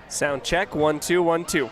Sound check, 1 2 1 2.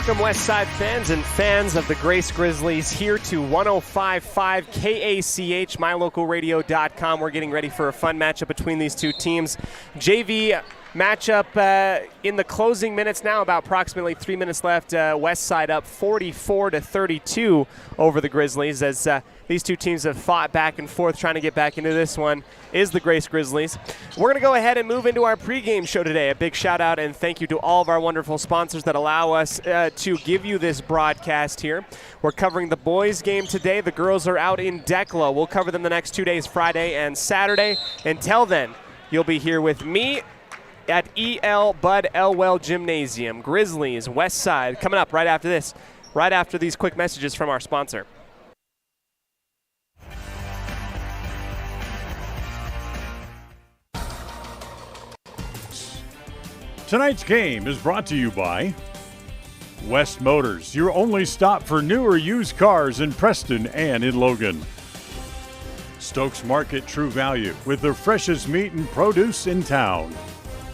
Welcome, Westside fans and fans of the Grace Grizzlies, here to 105.5 KACH, mylocalradio.com. We're getting ready for a fun matchup between these two teams. JV matchup in the closing minutes now, about approximately 3 minutes left. Westside up 44-32 over the Grizzlies, as these two teams have fought back and forth trying to get back into this one. Is the Grace Grizzlies. We're going to go ahead and move into our pregame show today. A big shout out and thank you to all of our wonderful sponsors that allow us to give you this broadcast here. We're covering the boys game today. The girls are out in Decla. We'll cover them the next 2 days, Friday and Saturday. Until then, you'll be here with me at EL Bud Elwell Gymnasium. Grizzlies, Westside, coming up right after this, right after these quick messages from our sponsor. Tonight's game is brought to you by West Motors, your only stop for new or used cars in Preston and in Logan. Stokes Market True Value, with the freshest meat and produce in town.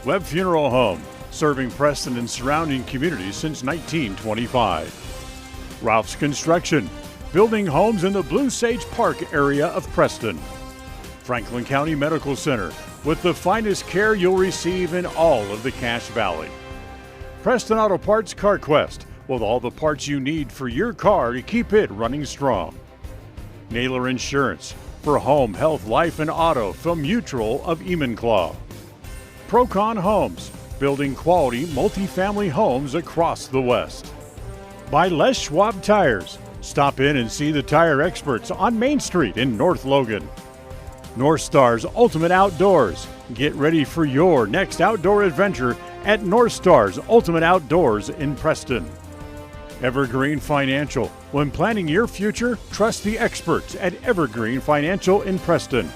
Webb Funeral Home, serving Preston and surrounding communities since 1925. Ralph's Construction, building homes in the Blue Sage Park area of Preston. Franklin County Medical Center, with the finest care you'll receive in all of the Cache Valley. Preston Auto Parts CarQuest, with all the parts you need for your car to keep it running strong. Naylor Insurance, for home, health, life, and auto from Mutual of Enumclaw. Procon Homes, building quality multifamily homes across the West. By Les Schwab Tires, stop in and see the tire experts on Main Street in North Logan. North Stars Ultimate Outdoors. Get ready for your next outdoor adventure at North Stars Ultimate Outdoors in Preston. Evergreen Financial. When planning your future, trust the experts at Evergreen Financial in Preston.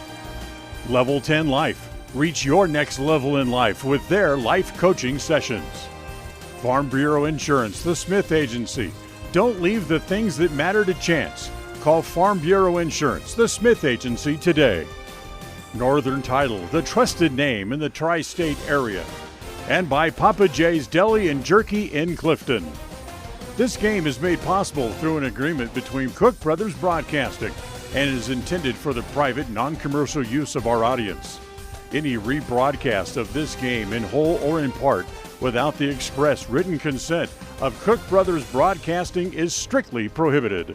Level 10 Life. Reach your next level in life with their life coaching sessions. Farm Bureau Insurance, the Smith Agency. Don't leave the things that matter to chance. Call Farm Bureau Insurance, the Smith Agency, today. Northern Title, the trusted name in the tri-state area. And by Papa J's Deli and Jerky in Clifton. This game is made possible through an agreement between Cook Brothers Broadcasting and is intended for the private, non-commercial use of our audience. Any rebroadcast of this game in whole or in part without the express written consent of Cook Brothers Broadcasting is strictly prohibited.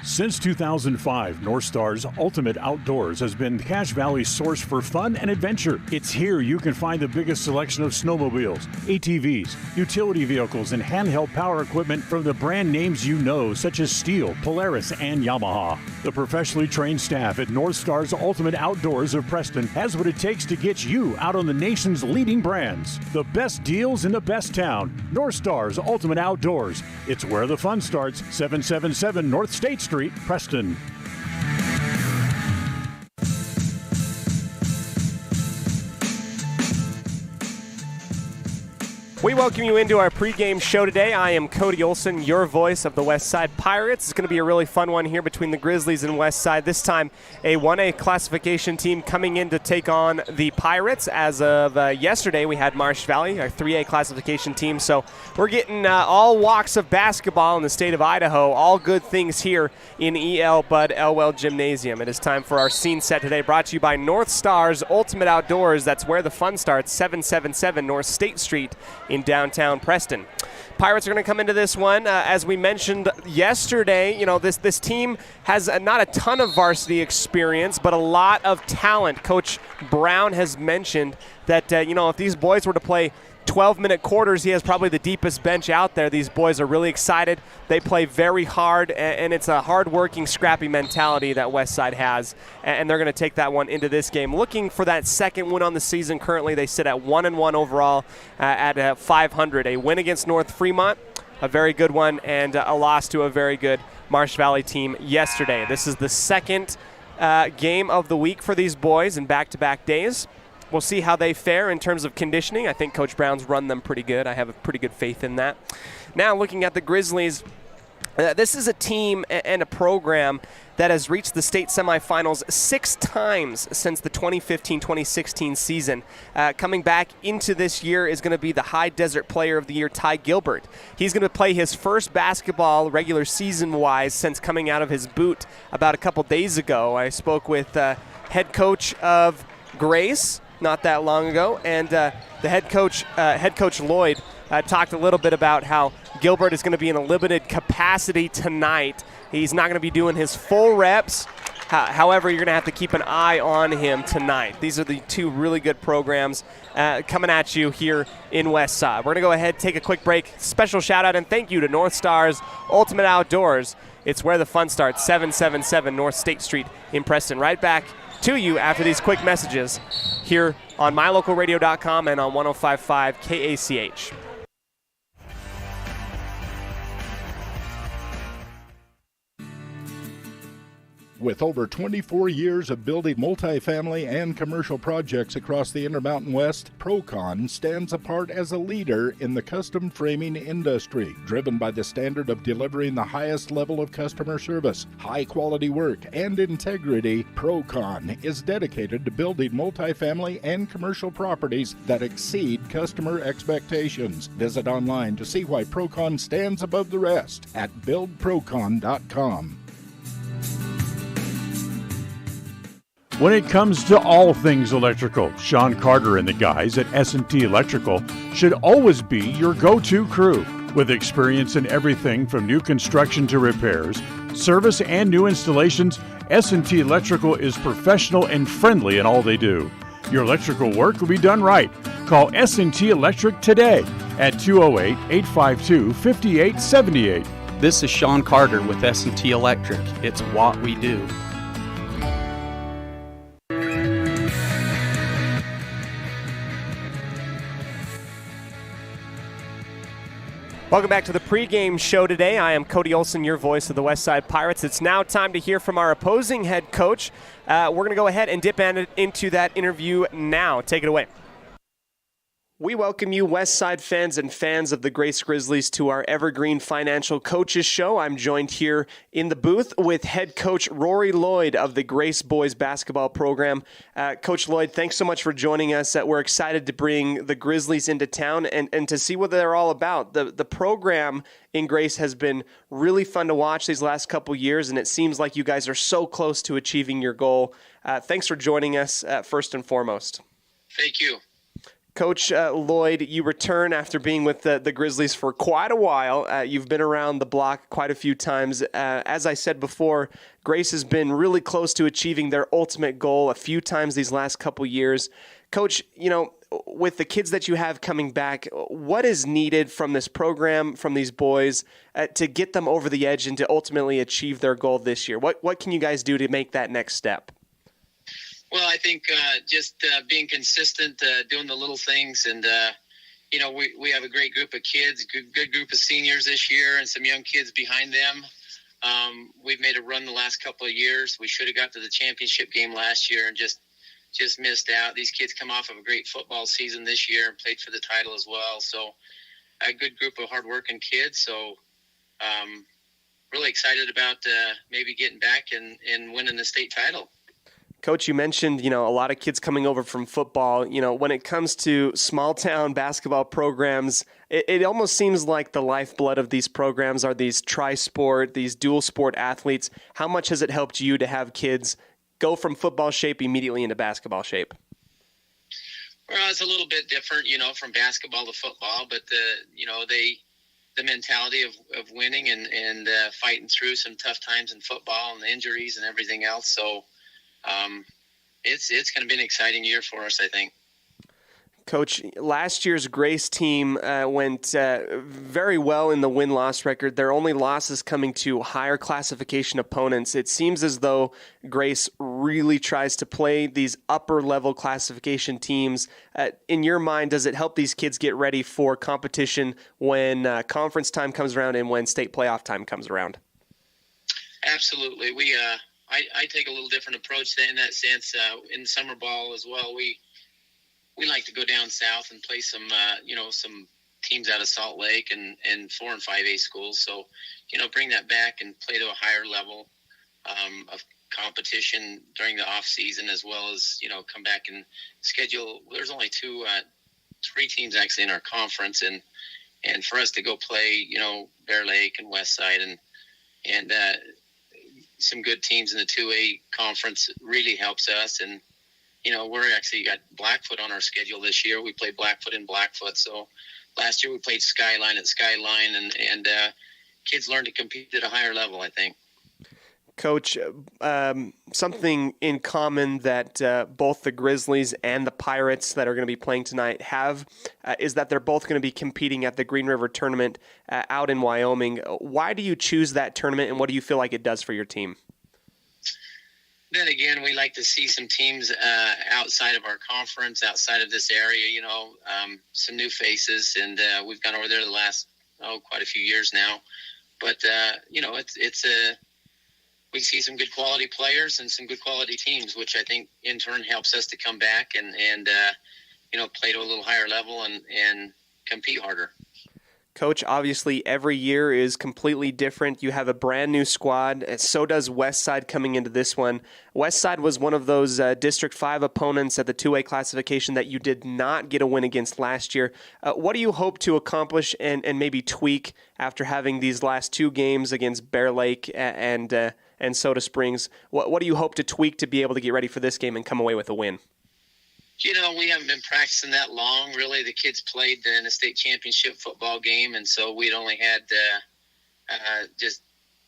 Since 2005, North Stars Ultimate Outdoors has been Cache Valley's source for fun and adventure. It's here you can find the biggest selection of snowmobiles, ATVs, utility vehicles, and handheld power equipment from the brand names you know, such as Steel, Polaris, and Yamaha. The professionally trained staff at North Stars Ultimate Outdoors of Preston has what it takes to get you out on the nation's leading brands. The best deals in the best town. North Stars Ultimate Outdoors. It's where the fun starts. 777 North State Street, Preston. We welcome you into our pregame show today. I am Cody Olsen, your voice of the Westside Pirates. It's going to be a really fun one here between the Grizzlies and Westside. This time, a 1A classification team coming in to take on the Pirates. As of yesterday, we had Marsh Valley, our 3A classification team. So we're getting all walks of basketball in the state of Idaho. All good things here in EL Bud Elwell Gymnasium. It is time for our scene set today, brought to you by North Stars Ultimate Outdoors. That's where the fun starts, 777 North State Street in downtown Preston. Pirates are going to come into this one. As we mentioned yesterday, you know, this team has not a ton of varsity experience, but a lot of talent. Coach Brown has mentioned that, you know, if these boys were to play 12-minute quarters, he has probably the deepest bench out there. These boys are really excited. They play very hard, and it's a hard-working, scrappy mentality that Westside has, and they're going to take that one into this game. Looking for that second win on the season. Currently, they sit at 1-1 overall at 500. A win against North Fremont, a very good one, and a loss to a very good Marsh Valley team yesterday. This is the second game of the week for these boys in back-to-back days. We'll see how they fare in terms of conditioning. I think Coach Brown's run them pretty good. I have a pretty good faith in that. Now, looking at the Grizzlies, This is a team and a program that has reached the state semifinals 6 times since the 2015-2016 season. Coming back into this year is going to be the High Desert Player of the Year, Ty Gilbert. He's going to play his first basketball regular season-wise since coming out of his boot about a couple days ago. I spoke with head coach of Grace not that long ago, and the head coach Lloyd talked a little bit about how Gilbert is going to be in a limited capacity tonight. He's not going to be doing his full reps. However, you're going to have to keep an eye on him tonight. These are the two really good programs coming at you here in Westside. We're going to go ahead, take a quick break. Special shout out and thank you to North Stars Ultimate Outdoors. It's where the fun starts, 777 North State Street in Preston. Right back to you after these quick messages here on mylocalradio.com and on 105.5 KACH. With over 24 years of building multifamily and commercial projects across the Intermountain West, Procon stands apart as a leader in the custom framing industry, driven by the standard of delivering the highest level of customer service, high-quality work, and integrity. Procon is dedicated to building multifamily and commercial properties that exceed customer expectations. Visit online to see why Procon stands above the rest at buildprocon.com. When it comes to all things electrical, Sean Carter and the guys at S&T Electrical should always be your go-to crew. With experience in everything from new construction to repairs, service, and new installations, S&T Electrical is professional and friendly in all they do. Your electrical work will be done right. Call S&T Electric today at 208-852-5878. This is Sean Carter with S&T Electric. It's what we do. Welcome back to the pregame show today. I am Cody Olsen, your voice of the Westside Pirates. It's now time to hear from our opposing head coach. We're going to go ahead and dip into that interview now. Take it away. We welcome you, Westside fans and fans of the Grace Grizzlies, to our Evergreen Financial Coaches Show. I'm joined here in the booth with head coach Rory Lloyd of the Grace Boys basketball program. Coach Lloyd, thanks so much for joining us. We're excited to bring the Grizzlies into town and to see what they're all about. The program in Grace has been really fun to watch these last couple years, and it seems like you guys are so close to achieving your goal. Thanks for joining us first and foremost. Thank you. Coach Lloyd, you return after being with the Grizzlies for quite a while. You've been around the block quite a few times. As I said before, Grace has been really close to achieving their ultimate goal a few times these last couple years. Coach, with the kids that you have coming back, what is needed from this program, from these boys, to get them over the edge and to ultimately achieve their goal this year? What can you guys do to make that next step? Well, I think just being consistent, doing the little things, and we have a great group of kids, good group of seniors this year, and some young kids behind them. We've made a run the last couple of years. We should have got to the championship game last year and just missed out. These kids come off of a great football season this year and played for the title as well. So a good group of hardworking kids. So really excited about maybe getting back and winning the state title. Coach, you mentioned, a lot of kids coming over from football. When it comes to small-town basketball programs, it almost seems like the lifeblood of these programs are these tri-sport, these dual-sport athletes. How much has it helped you to have kids go from football shape immediately into basketball shape? Well, it's a little bit different, from basketball to football, but the mentality of winning and fighting through some tough times in football and the injuries and everything else. So, it's going to be an exciting year for us, I think. Coach, last year's Grace team went very well in the win-loss record. Their only losses coming to higher classification opponents. It seems as though Grace really tries to play these upper-level classification teams. In your mind, does it help these kids get ready for competition when conference time comes around and when state playoff time comes around? Absolutely. I take a little different approach in that sense. In summer ball as well, we like to go down south and play some teams out of Salt Lake and 4 and 5A schools. So, bring that back and play to a higher level of competition during the off season, as well as, come back and schedule. There's only 3 teams actually in our conference, and for us to go play, Bear Lake and Westside and some good teams in the 2A conference really helps us. And, we're actually got Blackfoot on our schedule this year. We played Blackfoot and Blackfoot. So last year we played Skyline at Skyline, and kids learn to compete at a higher level, I think. Coach, something in common that both the Grizzlies and the Pirates that are going to be playing tonight have is that they're both going to be competing at the Green River Tournament out in Wyoming. Why do you choose that tournament, and what do you feel like it does for your team? Then again, we like to see some teams outside of our conference, outside of this area, some new faces, and we've gone over there the last, quite a few years now. But, we see some good quality players and some good quality teams, which I think in turn helps us to come back and play to a little higher level and compete harder. Coach, obviously every year is completely different. You have a brand new squad, and so does Westside coming into this one. Westside was one of those District 5 opponents at the 2A classification that you did not get a win against last year. What do you hope to accomplish and maybe tweak after having these last 2 games against Bear Lake and Soda Springs? What do you hope to tweak to be able to get ready for this game and come away with a win? We haven't been practicing that long, really. The kids played in a state championship football game, and so we'd only had just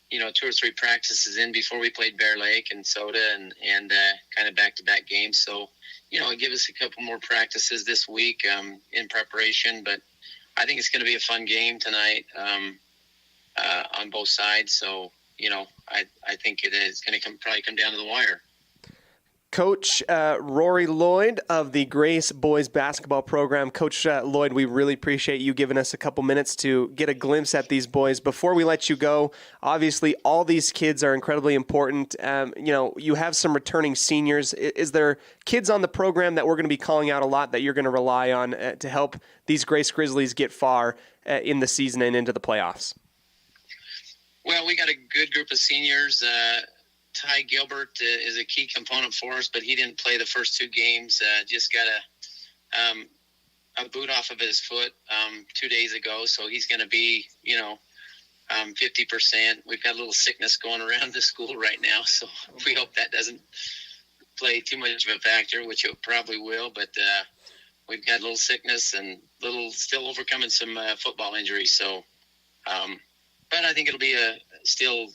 2 or 3 practices in before we played Bear Lake and Soda and kind of back-to-back games. So, give us a couple more practices this week in preparation. But I think it's going to be a fun game tonight on both sides. So, I think it is going to probably come down to the wire. Coach Rory Lloyd of the Grace Boys Basketball Program. Coach Lloyd, we really appreciate you giving us a couple minutes to get a glimpse at these boys. Before we let you go, obviously all these kids are incredibly important. You have some returning seniors. Is there kids on the program that we're going to be calling out a lot that you're going to rely on to help these Grace Grizzlies get far in the season and into the playoffs? Well, we got a good group of seniors. Ty Gilbert is a key component for us, but he didn't play the first 2 games. Just got a boot off of his foot 2 days ago, so he's going to be, 50%. We've got a little sickness going around the school right now, so we hope that doesn't play too much of a factor, which it probably will. But we've got a little sickness and still overcoming some football injuries. So, but I think it'll be still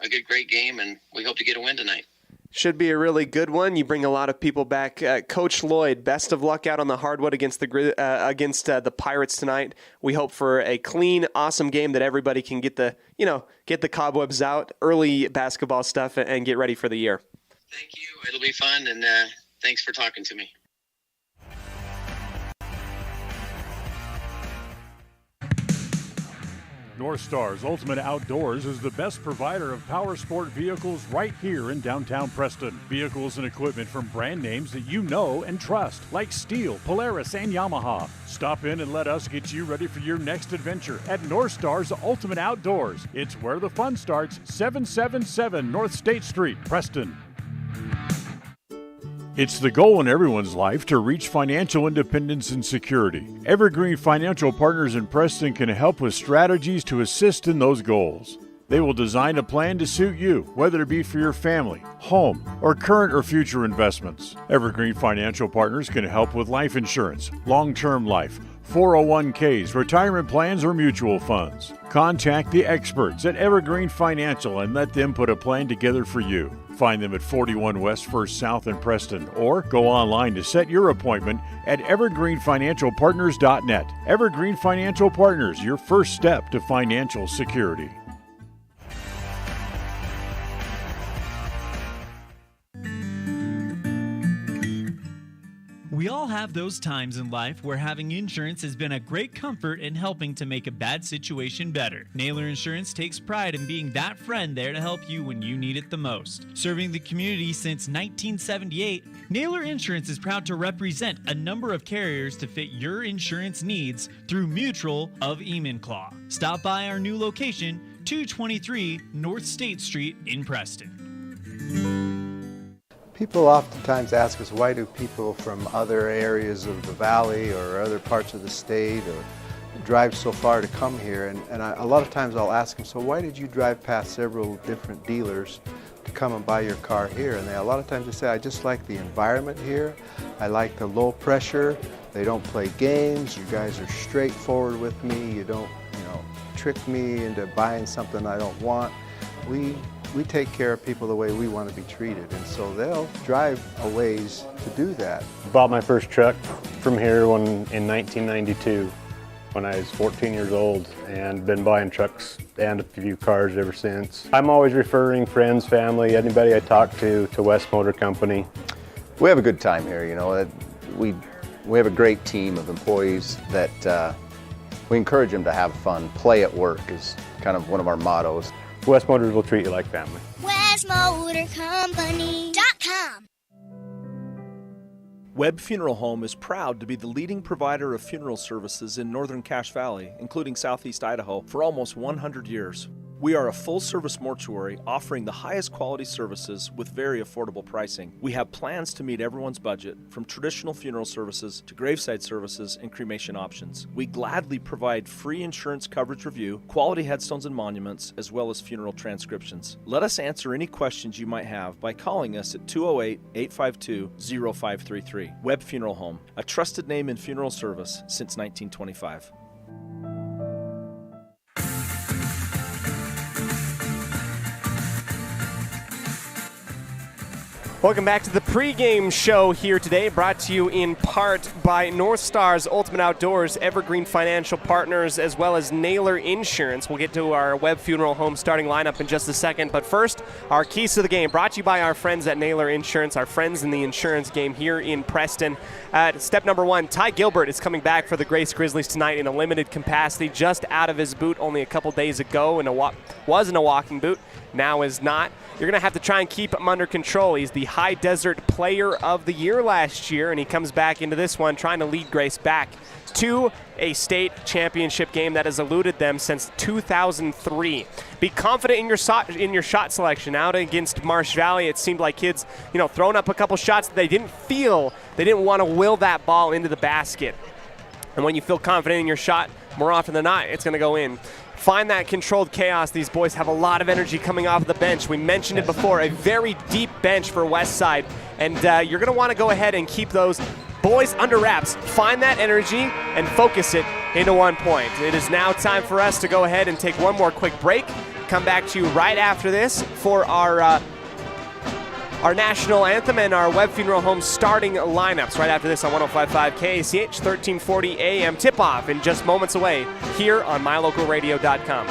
a great game, and we hope to get a win tonight. Should be a really good one. You bring a lot of people back. Coach Lloyd, best of luck out on the hardwood against the Pirates tonight. We hope for a clean, awesome game that everybody can get the cobwebs out, early basketball stuff, and get ready for the year. Thank you. It'll be fun, and thanks for talking to me. North Star's Ultimate Outdoors is the best provider of power sport vehicles right here in downtown Preston. Vehicles and equipment from brand names that you know and trust, like Steel, Polaris, and Yamaha. Stop in and let us get you ready for your next adventure at North Star's Ultimate Outdoors. It's where the fun starts, 777 North State Street, Preston. It's the goal in everyone's life to reach financial independence and security. Evergreen Financial Partners in Preston can help with strategies to assist in those goals. They will design a plan to suit you, whether it be for your family, home, or current or future investments. Evergreen Financial Partners can help with life insurance, long-term life, 401ks, retirement plans, or mutual funds. Contact the experts at Evergreen Financial and let them put a plan together for you. Find them at 41 West First South in Preston, or go online to set your appointment at evergreenfinancialpartners.net. Evergreen Financial Partners, your first step to financial security. We We all have those times in life where having insurance has been a great comfort in helping to make a bad situation better. Naylor Insurance takes pride in being that friend there to help you when you need it the most. Serving the community since 1978, Naylor Insurance is proud to represent a number of carriers to fit your insurance needs through Mutual of Enumclaw. Stop by our new location, 223 North State Street in Preston. People oftentimes ask us, why do people from other areas of the valley or other parts of the state or drive so far to come here? And a lot of times I'll ask them, so why did you drive past several different dealers to come and buy your car here? And a lot of times they say, I just like the environment here. I like the low pressure. They don't play games. You guys are straightforward with me. You don't, trick me into buying something I don't want. We take care of people the way we want to be treated, and so they'll drive a ways to do that. Bought my first truck from here in 1992 when I was 14 years old, and been buying trucks and a few cars ever since. I'm always referring friends, family, anybody I talk to West Motor Company. We have a good time here, We have a great team of employees that we encourage them to have fun. Play at work is kind of one of our mottos. West Motors will treat you like family. WestMotorCompany.com. Webb Funeral Home is proud to be the leading provider of funeral services in northern Cache Valley, including southeast Idaho, for almost 100 years. We are a full-service mortuary offering the highest quality services with very affordable pricing. We have plans to meet everyone's budget, from traditional funeral services to graveside services and cremation options. We gladly provide free insurance coverage review, quality headstones and monuments, as well as funeral transcriptions. Let us answer any questions you might have by calling us at 208-852-0533. Webb Funeral Home, a trusted name in funeral service since 1925. Welcome back to the pregame show here today, brought to you in part by North Star's Ultimate Outdoors, Evergreen Financial Partners, as well as Naylor Insurance. We'll get to our Webb Funeral Home starting lineup in just a second, but first, our keys to the game, brought to you by our friends at Naylor Insurance, our friends in the insurance game here in Preston. Step number one, Ty Gilbert is coming back for the Grace Grizzlies tonight in a limited capacity, just out of his boot only a couple days ago, was in a walking boot, now is not. You're going to have to try and keep him under control. He's the High Desert Player of the Year last year, and he comes back into this one trying to lead Grace back to a state championship game that has eluded them since 2003. Be confident in your shot selection. Out against Marsh Valley, it seemed like kids, throwing up a couple shots that they didn't want to will that ball into the basket. And when you feel confident in your shot, more often than not, it's going to go in. Find that controlled chaos. These boys have a lot of energy coming off of the bench. We mentioned it before, a very deep bench for Westside, and you're going to want to go ahead and keep those boys under wraps. Find that energy and focus it into 1 point. It is now time for us to go ahead and take one more quick break. Come back to you right after this for our national anthem and our Webb Funeral Home starting lineups right after this on 105.5 KACH, 1340 AM. Tip-off in just moments away here on MyLocalRadio.com.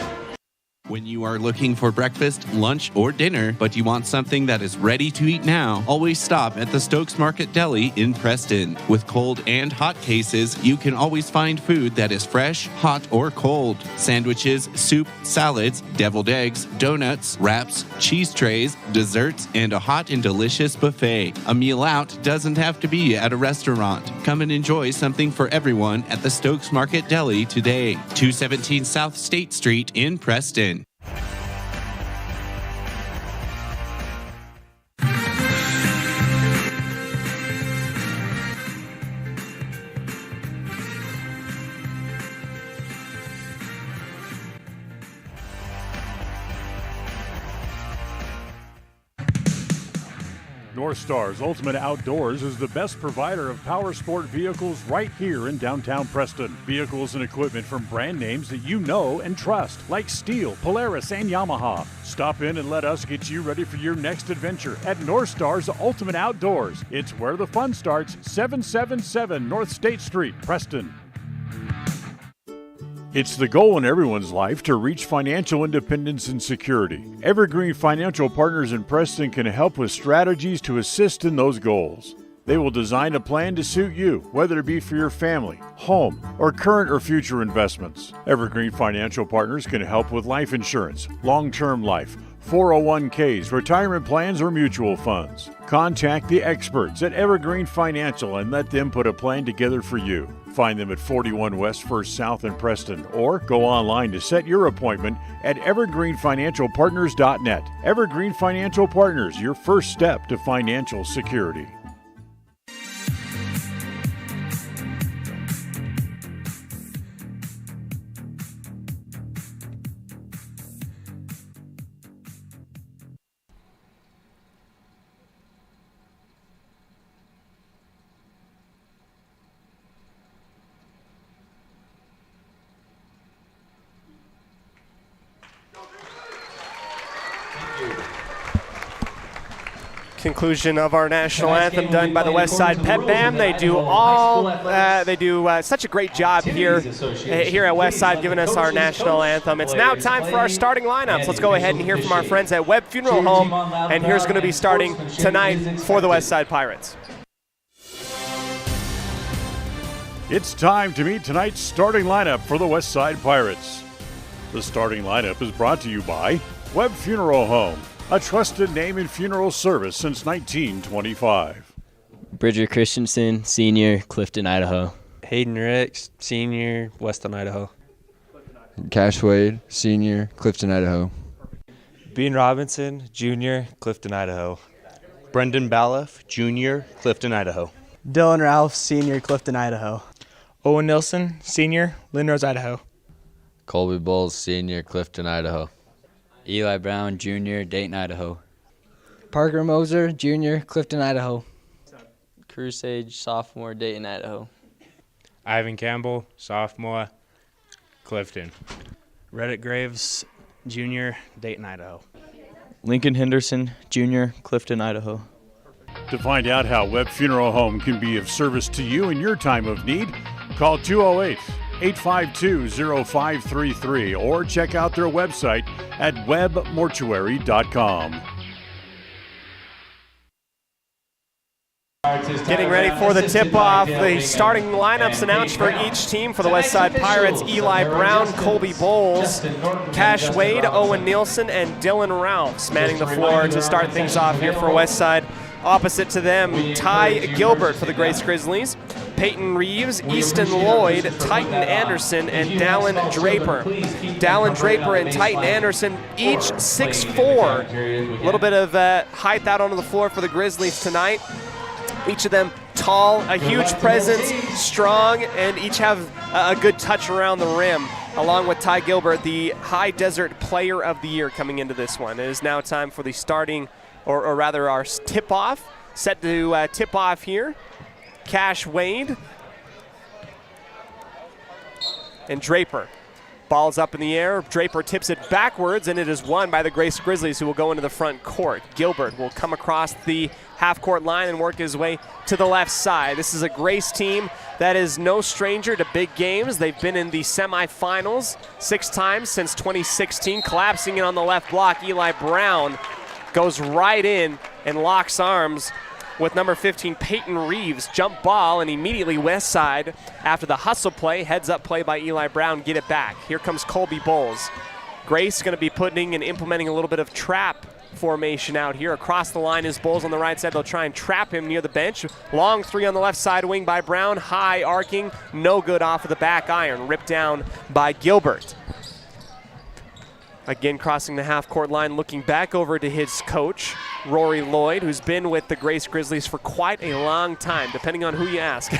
When you are looking for breakfast, lunch, or dinner, but you want something that is ready to eat now, always stop at the Stokes Market Deli in Preston. With cold and hot cases, you can always find food that is fresh, hot, or cold. Sandwiches, soup, salads, deviled eggs, donuts, wraps, cheese trays, desserts, and a hot and delicious buffet. A meal out doesn't have to be at a restaurant. Come and enjoy something for everyone at the Stokes Market Deli today. 217 South State Street in Preston. North Star's Ultimate Outdoors is the best provider of power sport vehicles right here in downtown Preston. Vehicles and equipment from brand names that you know and trust, like Steel, Polaris, and Yamaha. Stop in and let us get you ready for your next adventure at North Star's Ultimate Outdoors. It's where the fun starts, 777 North State Street, Preston. It's the goal in everyone's life to reach financial independence and security. Evergreen Financial Partners in Preston can help with strategies to assist in those goals. They will design a plan to suit you, whether it be for your family, home, or current or future investments. Evergreen Financial Partners can help with life insurance, long-term life, 401ks, retirement plans, or mutual funds. Contact the experts at Evergreen Financial and let them put a plan together for you. Find them at 41 West 1st South in Preston, or go online to set your appointment at evergreenfinancialpartners.net. Evergreen Financial Partners, your first step to financial security. Conclusion of our national anthem done by the West Side Pep Band. They do such a great job here at West Side, giving us our national anthem. It's now time for our starting lineups. Let's go ahead and hear from our friends at Webb Funeral Home, and here's going to be starting tonight for the West Side Pirates. It's time to meet tonight's starting lineup for the West Side Pirates. The starting lineup is brought to you by Webb Funeral Home, a trusted name in funeral service since 1925. Bridger Christensen, Senior, Clifton, Idaho. Hayden Ricks, Senior, Weston, Idaho. Cash Wade, Senior, Clifton, Idaho. Bean Robinson, Junior, Clifton, Idaho. Brendan Balliff, Junior, Clifton, Idaho. Dylan Ralph, Senior, Clifton, Idaho. Owen Nilsson, Senior, Lindrose, Idaho. Colby Bowles, Senior, Clifton, Idaho. Eli Brown, Jr., Dayton, Idaho. Parker Moser, Jr., Clifton, Idaho. Crusage, sophomore, Dayton, Idaho. Ivan Campbell, sophomore, Clifton. Reddick Graves, Jr., Dayton, Idaho. Lincoln Henderson, Jr., Clifton, Idaho. To find out how Webb Funeral Home can be of service to you in your time of need, call 208-852-0533 or check out their website at webbmortuary.com. Getting ready for the tip-off. The starting lineups announced for each team. For the West Side Pirates, Eli Brown, Colby Bowles, Cash Wade, Owen Nielsen, and Dylan Ralphs manning the floor to start things off here for West Side. Opposite to them, Ty Gilbert for the Grace Grizzlies, Peyton Reeves, Easton Lloyd, Titan Anderson, and Dallin Draper. Dallin Draper and Titan Anderson, each 6'4". A little bit of height out onto the floor for the Grizzlies tonight. Each of them tall, a huge presence, strong, and each have a good touch around the rim, along with Ty Gilbert, the High Desert Player of the Year coming into this one. It is now time for the starting, or rather our tip-off. Set to tip off here. Cash Wade and Draper. Ball's up in the air. Draper tips it backwards, and it is won by the Grace Grizzlies, who will go into the front court. Gilbert will come across the half-court line and work his way to the left side. This is a Grace team that is no stranger to big games. They've been in the semifinals 6 times since 2016. Collapsing in on the left block, Eli Brown goes right in and locks arms with number 15, Peyton Reeves. Jump ball, and immediately West Side, after the hustle play, heads-up play by Eli Brown, get it back. Here comes Colby Bowles. Grace going to be putting and implementing a little bit of trap formation out here. Across the line is Bowles on the right side. They'll try and trap him near the bench. Long three on the left side wing by Brown. High arcing, no good off of the back iron. Ripped down by Gilbert. Again, crossing the half-court line, looking back over to his coach, Rory Lloyd, who's been with the Grace Grizzlies for quite a long time, depending on who you ask.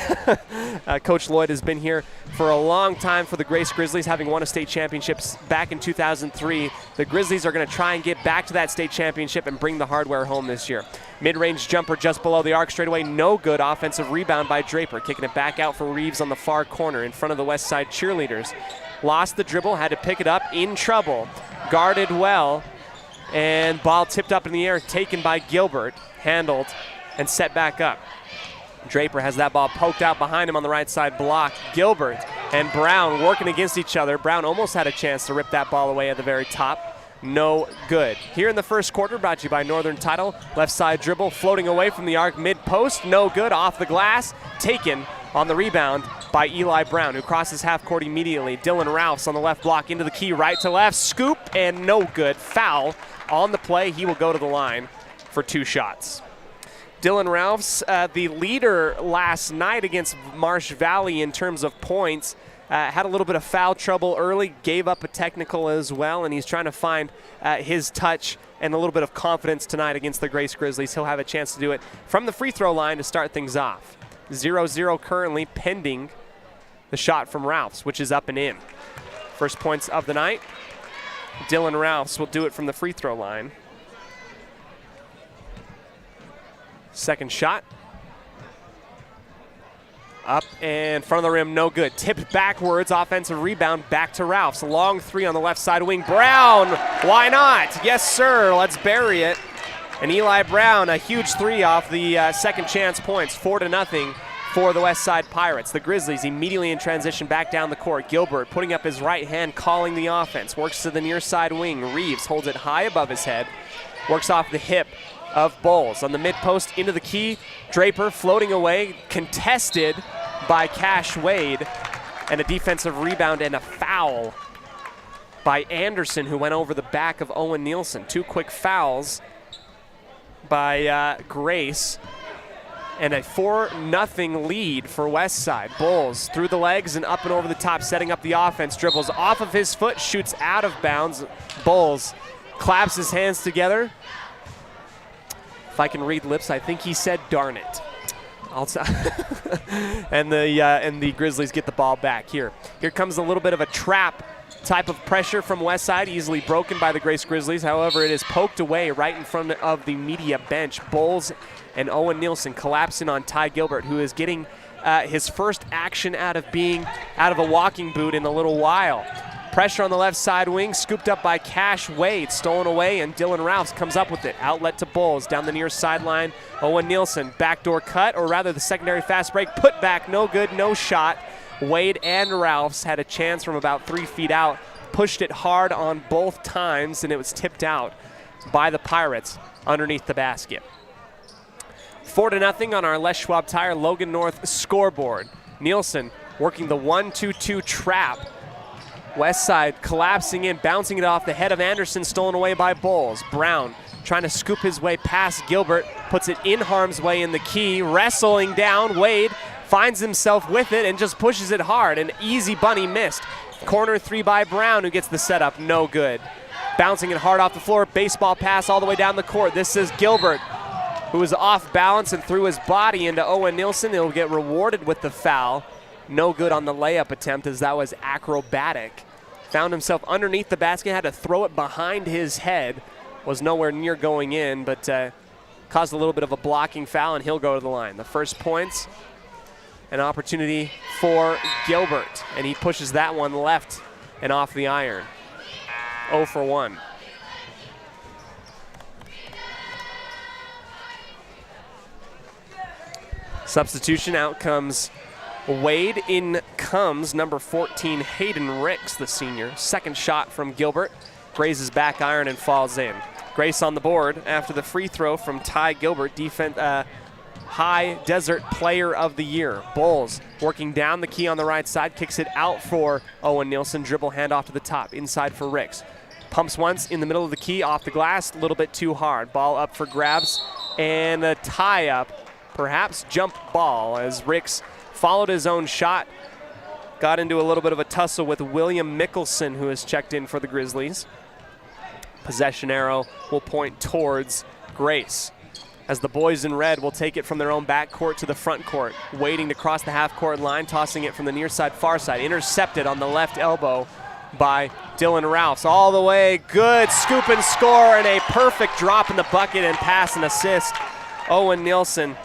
Coach Lloyd has been here for a long time for the Grace Grizzlies, having won a state championship back in 2003. The Grizzlies are going to try and get back to that state championship and bring the hardware home this year. Mid-range jumper just below the arc straightaway, no good. Offensive rebound by Draper, kicking it back out for Reeves on the far corner in front of the West Side cheerleaders. Lost the dribble, had to pick it up, in trouble. Guarded well, and ball tipped up in the air, taken by Gilbert, handled, and set back up. Draper has that ball poked out behind him on the right side block. Gilbert and Brown working against each other. Brown almost had a chance to rip that ball away at the very top. no good. Here in the first quarter, brought to you by Northern Title. Left side dribble, floating away from the arc, mid-post, no good, off the glass, taken on the rebound by Eli Brown, who crosses half court immediately. Dylan Rouse on the left block, into the key, right to left, scoop, and no good. Foul on the play. He will go to the line for 2 shots. Dylan Rouse, the leader last night against Marsh Valley in terms of points, had a little bit of foul trouble early, gave up a technical as well, and he's trying to find his touch and a little bit of confidence tonight against the Grace Grizzlies. He'll have a chance to do it from the free throw line to start things off. 0-0 currently pending the shot from Rouse, which is up and in. First points of the night. Dylan Rouse will do it from the free throw line. Second shot. Up and front of the rim, no good. Tipped backwards, offensive rebound, back to Rouse. Long 3 on the left side wing. Brown, why not? Yes, sir, let's bury it. And Eli Brown, a huge 3 off the second chance points, 4-0 for the West Side Pirates. The Grizzlies immediately in transition back down the court. Gilbert putting up his right hand, calling the offense. Works to the near side wing. Reeves holds it high above his head. Works off the hip of Bowles. On the mid-post, into the key. Draper floating away, contested by Cash Wade. And a defensive rebound and a foul by Anderson, who went over the back of Owen Nielsen. 2 quick fouls by Grace. And a 4-0 lead for Westside. Bowles through the legs and up and over the top, setting up the offense. Dribbles off of his foot, shoots out of bounds. Bowles claps his hands together. If I can read lips, I think he said, "Darn it." And the Grizzlies get the ball back here. Here comes a little bit of a trap type of pressure from Westside, easily broken by the Grace Grizzlies. However, it is poked away right in front of the media bench. Bowles and Owen Nielsen collapsing on Ty Gilbert, who is getting his first action out of a walking boot in a little while. Pressure on the left side wing, scooped up by Cash Wade, stolen away, and Dylan Rouse comes up with it. Outlet to Bowles, down the near sideline. Owen Nielsen, backdoor cut, or rather the secondary fast break, put back, no good, no shot. Wade and Rouse had a chance from about 3 feet out, pushed it hard on both times, and it was tipped out by the Pirates underneath the basket. 4-0 on our Les Schwab Tire Logan North scoreboard. Nielsen working the 1-2-2 trap. Westside collapsing in, bouncing it off the head of Anderson, stolen away by Bowles. Brown trying to scoop his way past Gilbert, puts it in harm's way in the key, wrestling down. Wade finds himself with it and just pushes it hard. An easy bunny missed. Corner 3 by Brown, who gets the setup, no good. Bouncing it hard off the floor, baseball pass all the way down the court. This is Gilbert, who was off balance and threw his body into Owen Nielsen. He'll get rewarded with the foul. No good on the layup attempt, as that was acrobatic. Found himself underneath the basket, had to throw it behind his head. Was nowhere near going in, but caused a little bit of a blocking foul, and he'll go to the line. The first points, an opportunity for Gilbert, and he pushes that one left and off the iron. 0 for 1. Substitution, out comes Wade. In comes number 14, Hayden Ricks, the senior. Second shot from Gilbert. Grazes back iron and falls in. Grace on the board after the free throw from Ty Gilbert, High Desert Player of the Year. Bowles working down the key on the right side, kicks it out for Owen Nielsen. Dribble handoff to the top, inside for Ricks. Pumps once in the middle of the key, off the glass, a little bit too hard. Ball up for grabs, and a tie-up, perhaps jump ball, as Ricks followed his own shot. Got into a little bit of a tussle with William Mickelson, who has checked in for the Grizzlies. Possession arrow will point towards Grace, as the boys in red will take it from their own backcourt to the front court. Waiting to cross the half-court line, tossing it from the near side, far side. Intercepted on the left elbow by Dylan Rouse. All the way, good scoop and score, and a perfect drop in the bucket and pass and assist. Owen Nielsen,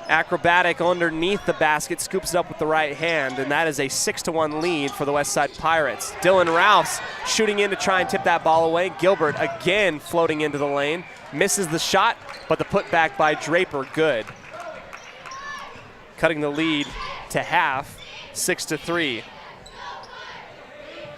acrobatic underneath the basket, scoops it up with the right hand, and that is a 6-1 lead for the Westside Pirates. Dylan Rouse shooting in to try and tip that ball away. Gilbert again floating into the lane. Misses the shot, but the putback by Draper, good. Cutting the lead to half, 6-3.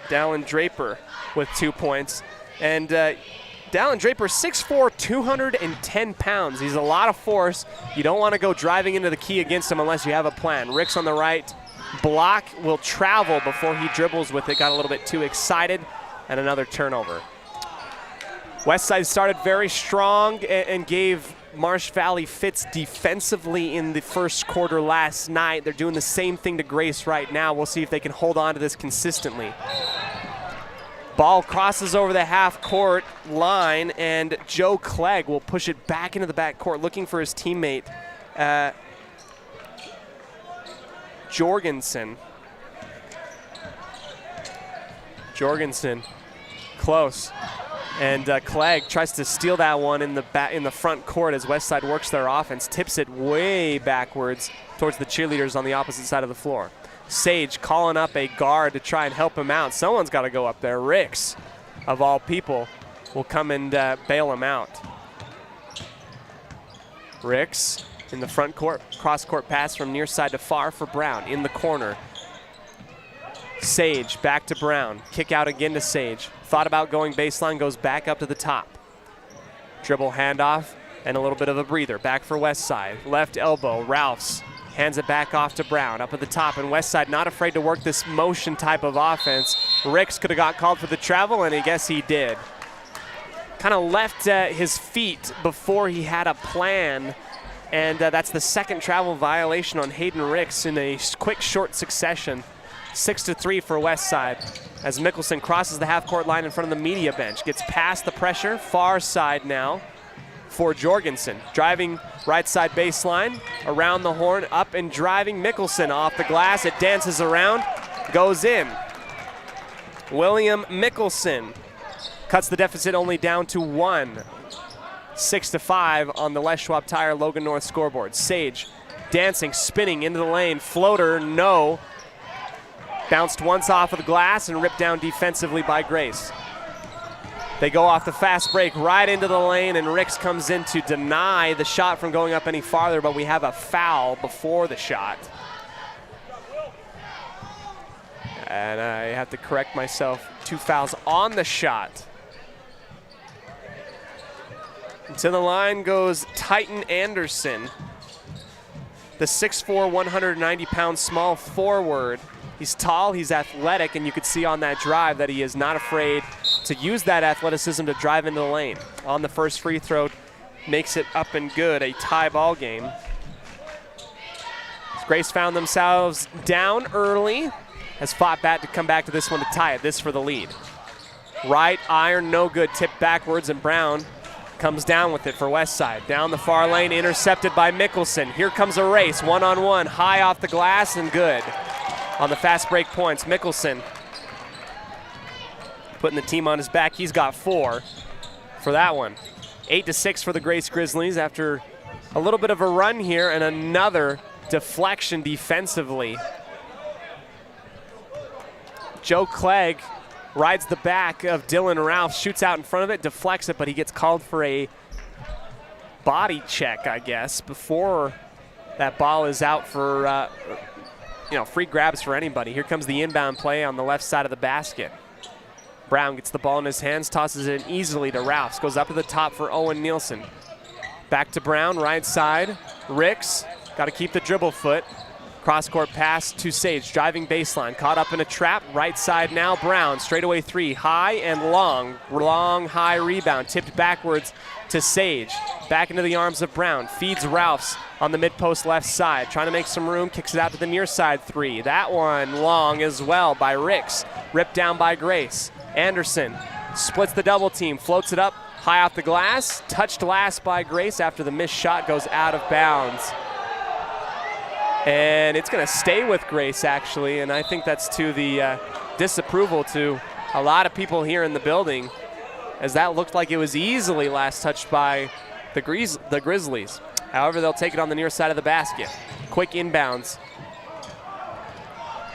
Dallin Draper with 2 points. And Dallin Draper, 6'4", 210 pounds. He's a lot of force. You don't want to go driving into the key against him unless you have a plan. Ricks on the right. Block will travel before he dribbles with it. Got a little bit too excited, and another turnover. Westside started very strong and gave Marsh Valley fits defensively in the first quarter last night. They're doing the same thing to Grace right now. We'll see if they can hold on to this consistently. Ball crosses over the half-court line, and Joe Clegg will push it back into the backcourt, looking for his teammate, Jorgensen. Jorgensen, close. And Clegg tries to steal that one in the front court as Westside works their offense, tips it way backwards towards the cheerleaders on the opposite side of the floor. Sage calling up a guard to try and help him out. Someone's got to go up there. Ricks, of all people, will come and bail him out. Ricks in the front court, cross-court pass from near side to far for Brown in the corner. Sage back to Brown. Kick out again to Sage. Thought about going baseline, goes back up to the top. Dribble handoff and a little bit of a breather. Back for Westside. Left elbow, Ralphs. Hands it back off to Brown, up at the top, and Westside not afraid to work this motion type of offense. Ricks could have got called for the travel, and I guess he did. Kind of left his feet before he had a plan, and that's the second travel violation on Hayden Ricks in a quick, short succession. 6-3 for Westside as Mickelson crosses the half-court line in front of the media bench. Gets past the pressure, far side now for Jorgensen. Driving right side baseline, around the horn, up and driving. Mickelson off the glass. It dances around, goes in. William Mickelson cuts the deficit only down to 1. 6-5 on the Les Schwab Tire Logan North scoreboard. Sage dancing, spinning into the lane. Floater, no. Bounced once off of the glass and ripped down defensively by Grace. They go off the fast break right into the lane, and Ricks comes in to deny the shot from going up any farther, but we have a foul before the shot. And I have to correct myself. 2 fouls on the shot. And to the line goes Titan Anderson, the 6'4", 190-pound small forward. He's tall, he's athletic, and you could see on that drive that he is not afraid to use that athleticism to drive into the lane. On the first free throw, makes it up and good, a tie ball game. Grace found themselves down early, has fought back to come back to this one to tie it, this for the lead. Right iron, no good, tipped backwards, and Brown comes down with it for Westside. Down the far lane, intercepted by Mickelson. Here comes a race, one-on-one, high off the glass and good. On the fast break points, Mickelson putting the team on his back. He's got 4 for that one. 8-6 for the Grace Grizzlies after a little bit of a run here, and another deflection defensively. Joe Clegg rides the back of Dylan Ralph, shoots out in front of it, deflects it, but he gets called for a body check, I guess, before that ball is out for free grabs for anybody. Here comes the inbound play on the left side of the basket. Brown gets the ball in his hands, tosses it easily to Ralphs, goes up to the top for Owen Nielsen. Back to Brown, right side. Ricks, got to keep the dribble foot. Cross-court pass to Sage, driving baseline, caught up in a trap. Right side now, Brown, straightaway 3, high and long. Long, high rebound, tipped backwards to Sage. Back into the arms of Brown, feeds Ralphs on the mid-post left side, trying to make some room, kicks it out to the near side 3. That one long as well by Ricks, ripped down by Grace. Anderson splits the double team, floats it up high off the glass, touched last by Grace after the missed shot goes out of bounds. And it's going to stay with Grace, actually, and I think that's to the disapproval to a lot of people here in the building, as that looked like it was easily last touched by the Grizzlies. However, they'll take it on the near side of the basket. Quick inbounds.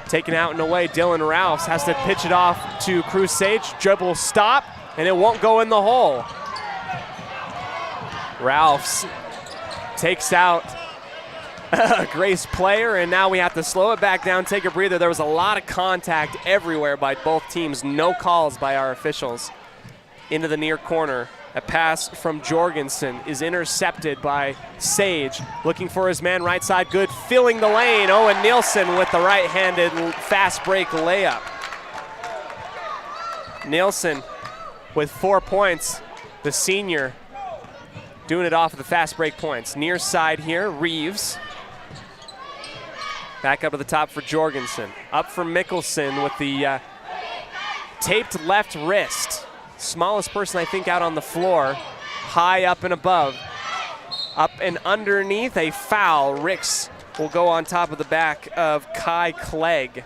Taken out and away, Dylan Ralphs has to pitch it off to Cruz Sage. Dribble stop, and it won't go in the hole. Ralphs takes out a Grace player, and now we have to slow it back down, take a breather. There was a lot of contact everywhere by both teams. No calls by our officials. into the near corner. A pass from Jorgensen is intercepted by Sage. Looking for his man right side. Good. Filling the lane. Owen Nielsen with the right-handed fast break layup. Nielsen with 4 points. The senior doing it off of the fast break points. Near side here, Reeves. Back up to the top for Jorgensen. Up for Mickelson with the taped left wrist. Smallest person, I think, out on the floor. High up and above. Up and underneath, a foul. Ricks will go on top of the back of Kai Clegg.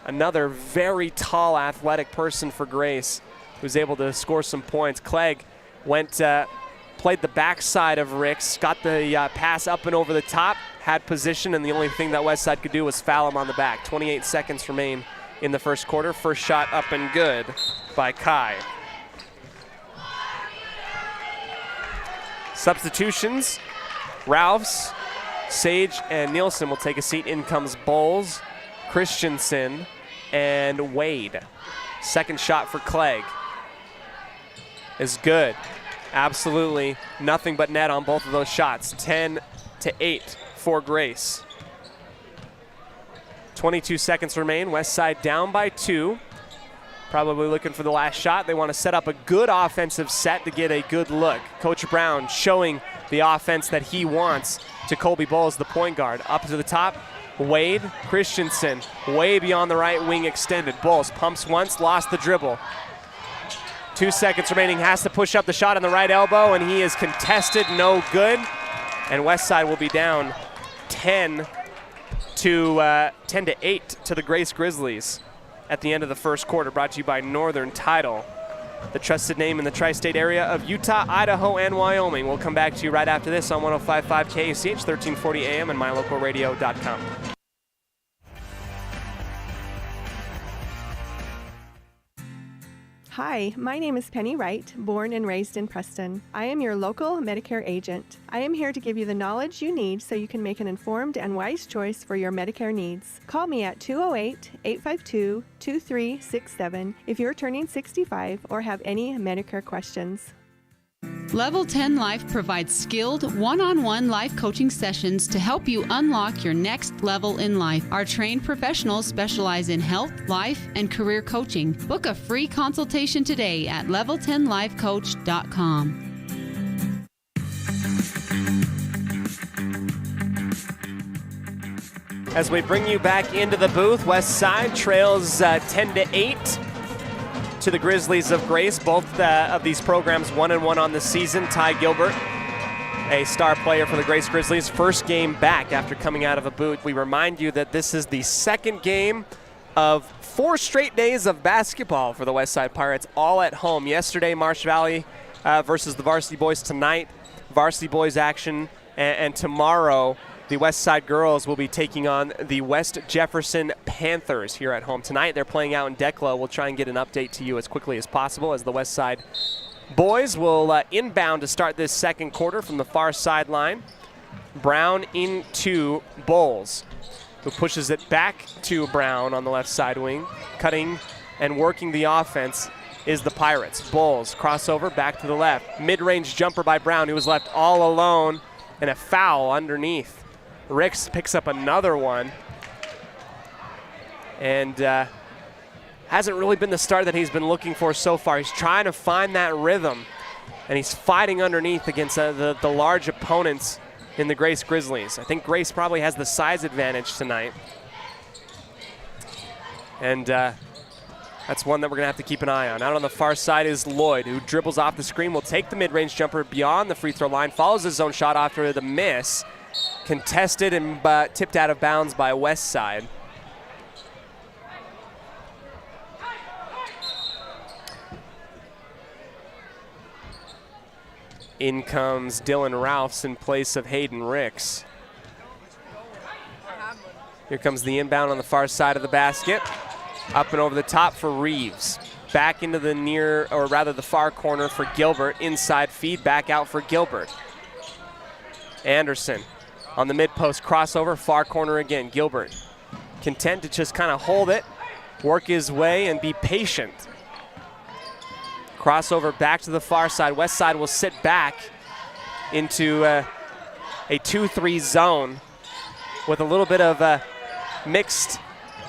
Another very tall, athletic person for Grace, who's able to score some points. Clegg played the backside of Ricks, got the pass up and over the top, had position, and the only thing that Westside could do was foul him on the back. 28 seconds remain in the first quarter. First shot up and good by Kai. Substitutions, Ralphs, Sage, and Nielsen will take a seat. In comes Bowles, Christensen, and Wade. Second shot for Clegg is good. Absolutely nothing but net on both of those shots. 10-8 for Grace. 22 seconds remain. Westside down by 2. Probably looking for the last shot. They want to set up a good offensive set to get a good look. Coach Brown showing the offense that he wants to Colby Bowles, the point guard. Up to the top, Wade, Christensen, way beyond the right wing extended. Bowles pumps once, lost the dribble. 2 seconds remaining, has to push up the shot on the right elbow, and he is contested, no good. And Westside will be down 10-8 to the Grace Grizzlies at the end of the first quarter. Brought to you by Northern Title, the trusted name in the tri-state area of Utah, Idaho, and Wyoming. We'll come back to you right after this on 105.5 KACH, 1340 AM, and mylocalradio.com. Hi, my name is Penny Wright, born and raised in Preston. I am your local Medicare agent. I am here to give you the knowledge you need so you can make an informed and wise choice for your Medicare needs. Call me at 208-852-2367 if you're turning 65 or have any Medicare questions. Level 10 Life provides skilled, one-on-one life coaching sessions to help you unlock your next level in life. Our trained professionals specialize in health, life, and career coaching. Book a free consultation today at level10lifecoach.com. As we bring you back into the booth, Westside trails 10-8. To the Grizzlies of Grace. Both of these programs 1-1 on the season. Ty Gilbert, a star player for the Grace Grizzlies, first game back after coming out of a boot. We remind you that this is the second game of 4 straight days of basketball for the Westside Pirates, all at home. Yesterday, Marsh Valley versus the Varsity Boys. Tonight, Varsity Boys action, and tomorrow the Westside girls will be taking on the West Jefferson Panthers here at home. Tonight they're playing out in Decla. We'll try and get an update to you as quickly as possible as the Westside boys will inbound to start this second quarter from the far sideline. Brown into Bowles, who pushes it back to Brown on the left side wing. Cutting and working the offense is the Pirates. Bowles, crossover, back to the left. Mid-range jumper by Brown, who was left all alone, and a foul underneath. Ricks picks up another one, and hasn't really been the start that he's been looking for so far. He's trying to find that rhythm, and he's fighting underneath against the large opponents in the Grace Grizzlies. I think Grace probably has the size advantage tonight, and that's one that we're going to have to keep an eye on. Out on the far side is Lloyd, who dribbles off the screen, will take the mid-range jumper beyond the free throw line, follows his own shot after the miss. Contested and tipped out of bounds by Westside. In comes Dylan Ralphs in place of Hayden Ricks. Here comes the inbound on the far side of the basket. Up and over the top for Reeves. Back into the the far corner for Gilbert. Inside feed, back out for Gilbert. Anderson on the mid-post crossover, far corner again. Gilbert content to just kind of hold it, work his way, and be patient. Crossover back to the far side. West side will sit back into a 2-3 zone with a little bit of mixed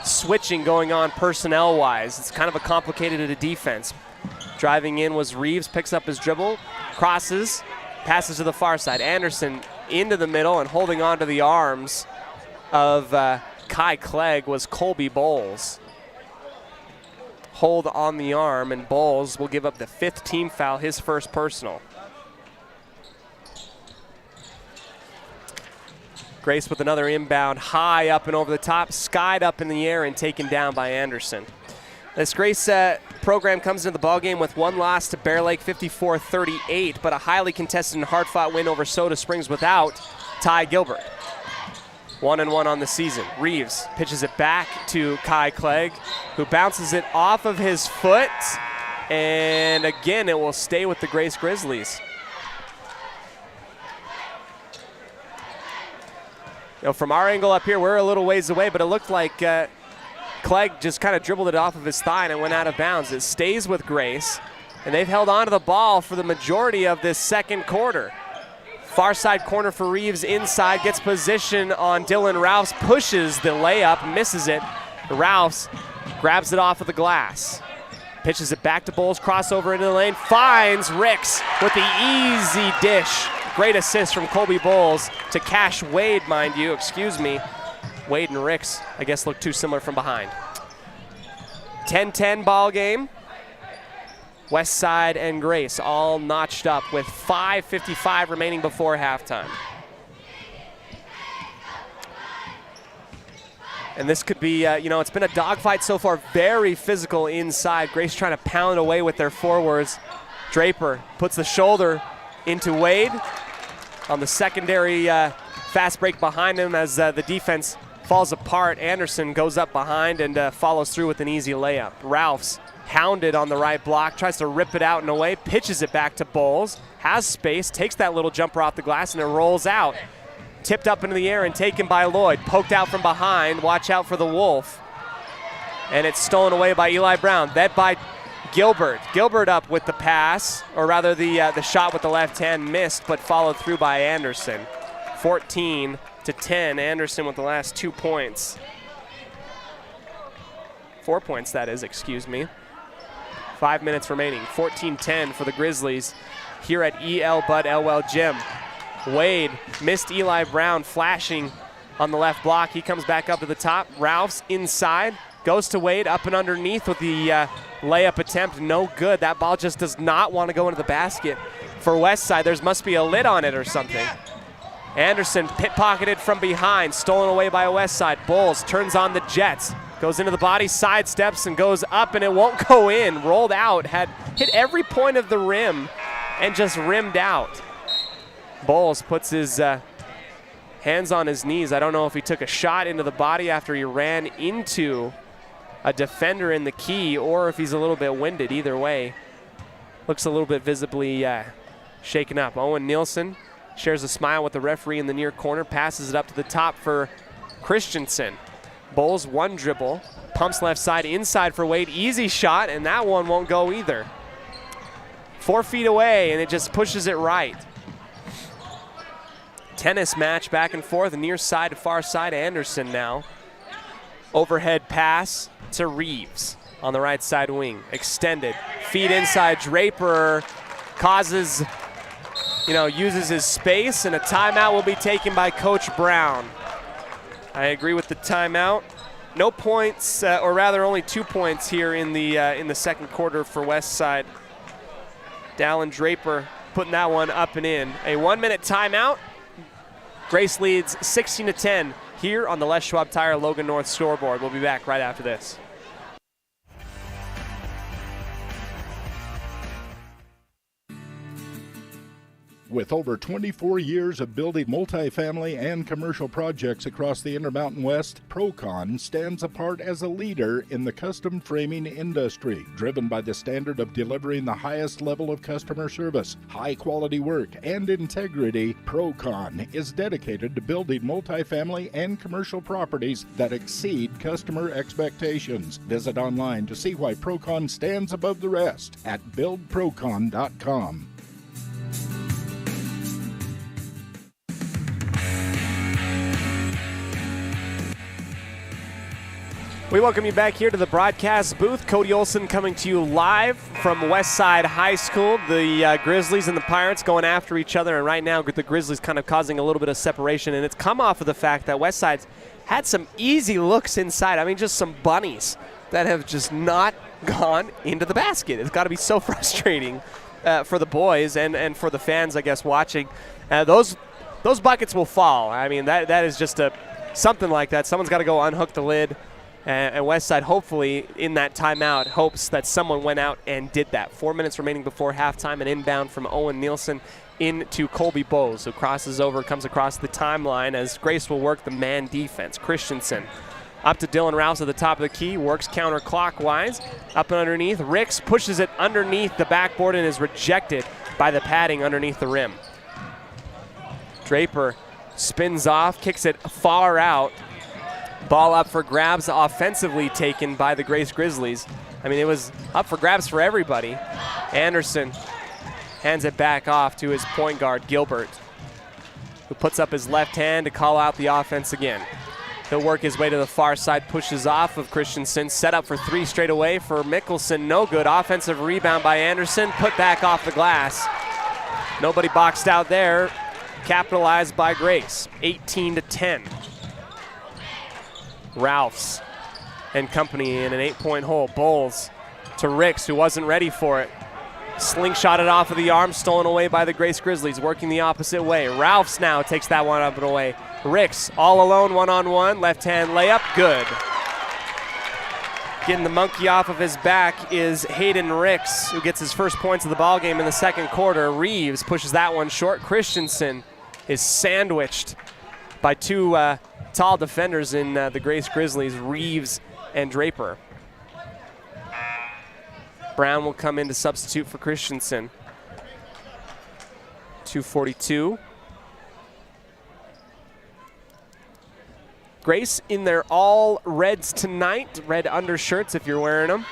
switching going on personnel-wise. It's kind of a complicated defense. Driving in was Reeves, picks up his dribble, crosses, passes to the far side. Anderson into the middle and holding on to the arms of Kai Clegg was Colby Bowles. Hold on the arm, and Bowles will give up the 5th team foul, his first personal. Grace with another inbound, high up and over the top, skied up in the air and taken down by Anderson. This Grace program comes into the ballgame with one loss to Bear Lake, 54-38, but a highly contested and hard-fought win over Soda Springs without Ty Gilbert. 1-1 on the season. Reeves pitches it back to Kai Clegg, who bounces it off of his foot, and again it will stay with the Grace Grizzlies. You know, from our angle up here, we're a little ways away, but it looked like Clegg just kind of dribbled it off of his thigh and it went out of bounds. It stays with Grace, and they've held on to the ball for the majority of this second quarter. Far side corner for Reeves, inside, gets position on Dylan Ralphs, pushes the layup, misses it. Ralphs grabs it off of the glass. Pitches it back to Bowles, crossover into the lane, finds Ricks with the easy dish. Great assist from Colby Bowles to Cash Wade, mind you, excuse me. Wade and Ricks, I guess, look too similar from behind. 10-10 ball game. West Side and Grace all notched up with 5:55 remaining before halftime. And this could be, it's been a dogfight so far, very physical inside. Grace trying to pound away with their forwards. Draper puts the shoulder into Wade on the secondary fast break behind him as the defense falls apart. Anderson goes up behind and follows through with an easy layup. Ralphs hounded on the right block, tries to rip it out and away, pitches it back to Bowles, has space, takes that little jumper off the glass, and it rolls out. Tipped up into the air and taken by Lloyd. Poked out from behind, watch out for the Wolf. And it's stolen away by Eli Brown, then by Gilbert. Gilbert up with the pass, or rather the shot with the left hand missed, but followed through by Anderson. 14-10, Anderson with the last 2 points. 4 points, that is, excuse me. 5 minutes remaining, 14-10 for the Grizzlies here at E.L. Bud Elwell Gym. Wade missed Eli Brown flashing on the left block. He comes back up to the top. Ralphs inside, goes to Wade up and underneath with the layup attempt. No good. That ball just does not want to go into the basket for West Side. There must be a lid on it or something. Anderson pit-pocketed from behind, stolen away by West Side. Bowles turns on the Jets. Goes into the body, sidesteps, and goes up, and it won't go in. Rolled out, had hit every point of the rim, and just rimmed out. Bowles puts his hands on his knees. I don't know if he took a shot into the body after he ran into a defender in the key, or if he's a little bit winded. Either way, looks a little bit visibly shaken up. Owen Nielsen shares a smile with the referee in the near corner, passes it up to the top for Christensen. Bowles one dribble, pumps left side, inside for Wade, easy shot, and that one won't go either. 4 feet away, and it just pushes it right. Tennis match back and forth, near side to far side. Anderson now. Overhead pass to Reeves on the right side wing. Extended, feed inside, Draper causes, uses his space, and a timeout will be taken by Coach Brown. I agree with the timeout. No points, or rather only 2 points here in the second quarter for West Side. Dallin Draper putting that one up and in. A 1 minute timeout. Grace leads 16-10 here on the Les Schwab Tire Logan North scoreboard. We'll be back right after this. With over 24 years of building multifamily and commercial projects across the Intermountain West, Procon stands apart as a leader in the custom framing industry, driven by the standard of delivering the highest level of customer service, high-quality work, and integrity. Procon is dedicated to building multifamily and commercial properties that exceed customer expectations. Visit online to see why Procon stands above the rest at buildprocon.com. We welcome you back here to the broadcast booth. Cody Olsen coming to you live from Westside High School. The Grizzlies and the Pirates going after each other, and right now the Grizzlies kind of causing a little bit of separation, and it's come off of the fact that Westside's had some easy looks inside. I mean, just some bunnies that have just not gone into the basket. It's got to be so frustrating for the boys and for the fans, I guess, watching. Those buckets will fall. I mean, that is just something like that. Someone's got to go unhook the lid. And Westside, hopefully, in that timeout, hopes that someone went out and did that. 4 minutes remaining before halftime, an inbound from Owen Nielsen into Colby Bowles, who crosses over, comes across the timeline as Grace will work the man defense. Christensen up to Dylan Rouse at the top of the key, works counterclockwise, up and underneath. Ricks pushes it underneath the backboard and is rejected by the padding underneath the rim. Draper spins off, kicks it far out. Ball up for grabs, offensively taken by the Grace Grizzlies. I mean, it was up for grabs for everybody. Anderson hands it back off to his point guard, Gilbert, who puts up his left hand to call out the offense again. He'll work his way to the far side, pushes off of Christensen, set up for three straight away for Mickelson, no good. Offensive rebound by Anderson, put back off the glass. Nobody boxed out there, capitalized by Grace, 18-10. Ralphs and company in an 8-point hole. Bowles to Ricks, who wasn't ready for it. Slingshotted off of the arm, stolen away by the Grace Grizzlies, working the opposite way. Ralphs now takes that one up and away. Ricks all alone, one-on-one, left-hand layup, good. Getting the monkey off of his back is Hayden Ricks, who gets his first points of the ballgame in the second quarter. Reeves pushes that one short. Christensen is sandwiched by two tall defenders in the Grace Grizzlies, Reeves and Draper. Brown will come in to substitute for Christensen. 2:42. Grace in their all reds tonight, red undershirts if you're wearing them.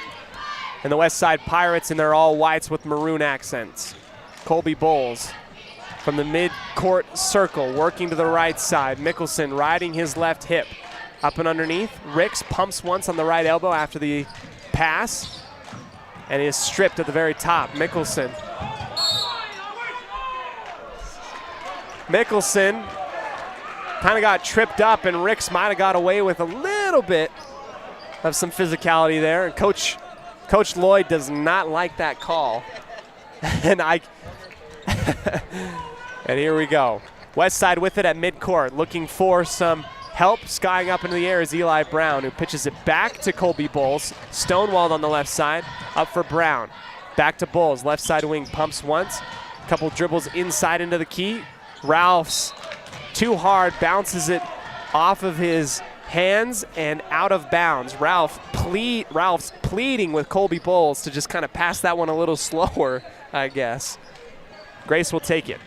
And the Westside Pirates in their all whites with maroon accents. Colby Bowles from the mid-court circle, working to the right side. Mickelson riding his left hip. Up and underneath. Ricks pumps once on the right elbow after the pass. And he is stripped at the very top. Mickelson kind of got tripped up, and Ricks might have got away with a little bit of some physicality there. And Coach Lloyd does not like that call. And and here we go. Westside with it at midcourt, looking for some help. Skying up into the air is Eli Brown, who pitches it back to Colby Bowles. Stonewalled on the left side, up for Brown. Back to Bowles, left side wing, pumps once. Couple dribbles inside into the key. Ralphs, too hard, bounces it off of his hands and out of bounds. Ralphs pleading with Colby Bowles to just kind of pass that one a little slower, I guess. Grace will take it.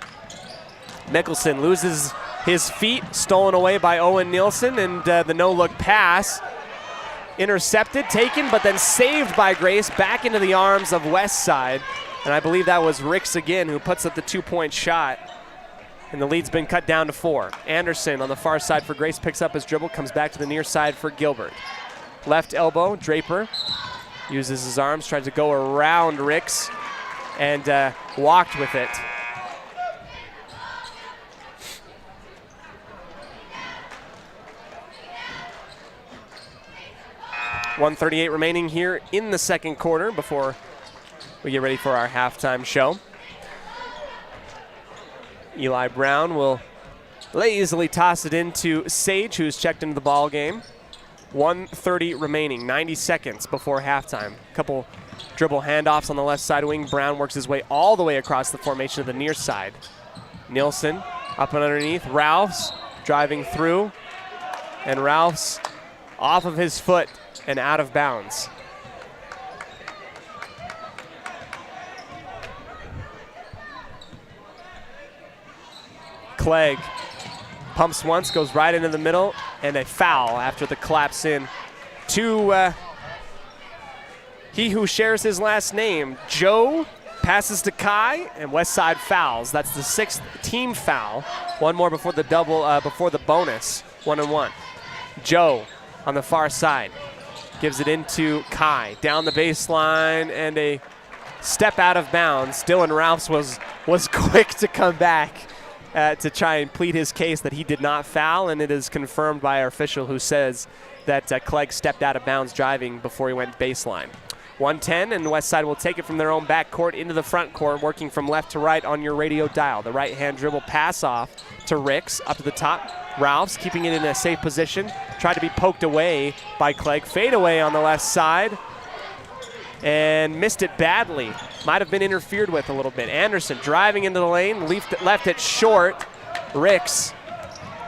Mickelson loses his feet, stolen away by Owen Nielsen, and the no-look pass intercepted, taken, but then saved by Grace back into the arms of Westside. And I believe that was Ricks again who puts up the 2-point shot. And the lead's been cut down to 4. Anderson on the far side for Grace picks up his dribble, comes back to the near side for Gilbert. Left elbow, Draper uses his arms, tries to go around Ricks, and walked with it. .138 remaining here in the second quarter before we get ready for our halftime show. Eli Brown will lazily toss it into Sage, who's checked into the ball game. 1:30 remaining, 90 seconds before halftime. Couple dribble handoffs on the left side wing. Brown works his way all the way across the formation to the near side. Nielsen up and underneath. Ralphs driving through. And Ralphs off of his foot and out of bounds. Clegg pumps once, goes right into the middle, and a foul after the collapse in to he who shares his last name. Joe passes to Kai, and Westside fouls. That's the 6th team foul. One more before the before the bonus. 1-1. Joe on the far side gives it into Kai down the baseline, and a step out of bounds. Dylan Ralphs was quick to come back to try and plead his case that he did not foul, and it is confirmed by our official who says that Clegg stepped out of bounds driving before he went baseline. 1:10, and Westside will take it from their own backcourt into the front court, working from left to right on your radio dial. The right-hand dribble pass off to Ricks, up to the top. Ralphs keeping it in a safe position. Tried to be poked away by Clegg. Fade away on the left side. And missed it badly. Might have been interfered with a little bit. Anderson driving into the lane, left it short. Ricks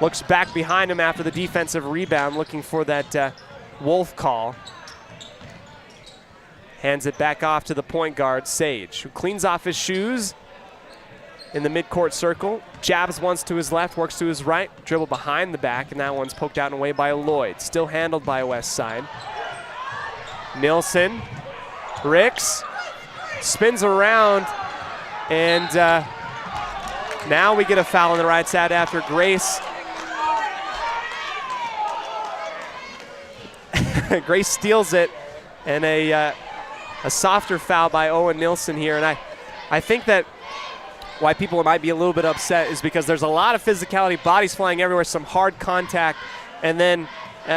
looks back behind him after the defensive rebound, looking for that Wolf call. Hands it back off to the point guard, Sage, who cleans off his shoes in the midcourt circle. Jabs once to his left, works to his right, dribble behind the back, and that one's poked out and away by Lloyd. Still handled by Westside. Nielsen, Ricks, spins around, and now we get a foul on the right side after Grace. Grace steals it, and a softer foul by Owen Nielsen here. And I think that why people might be a little bit upset is because there's a lot of physicality, bodies flying everywhere, some hard contact, and then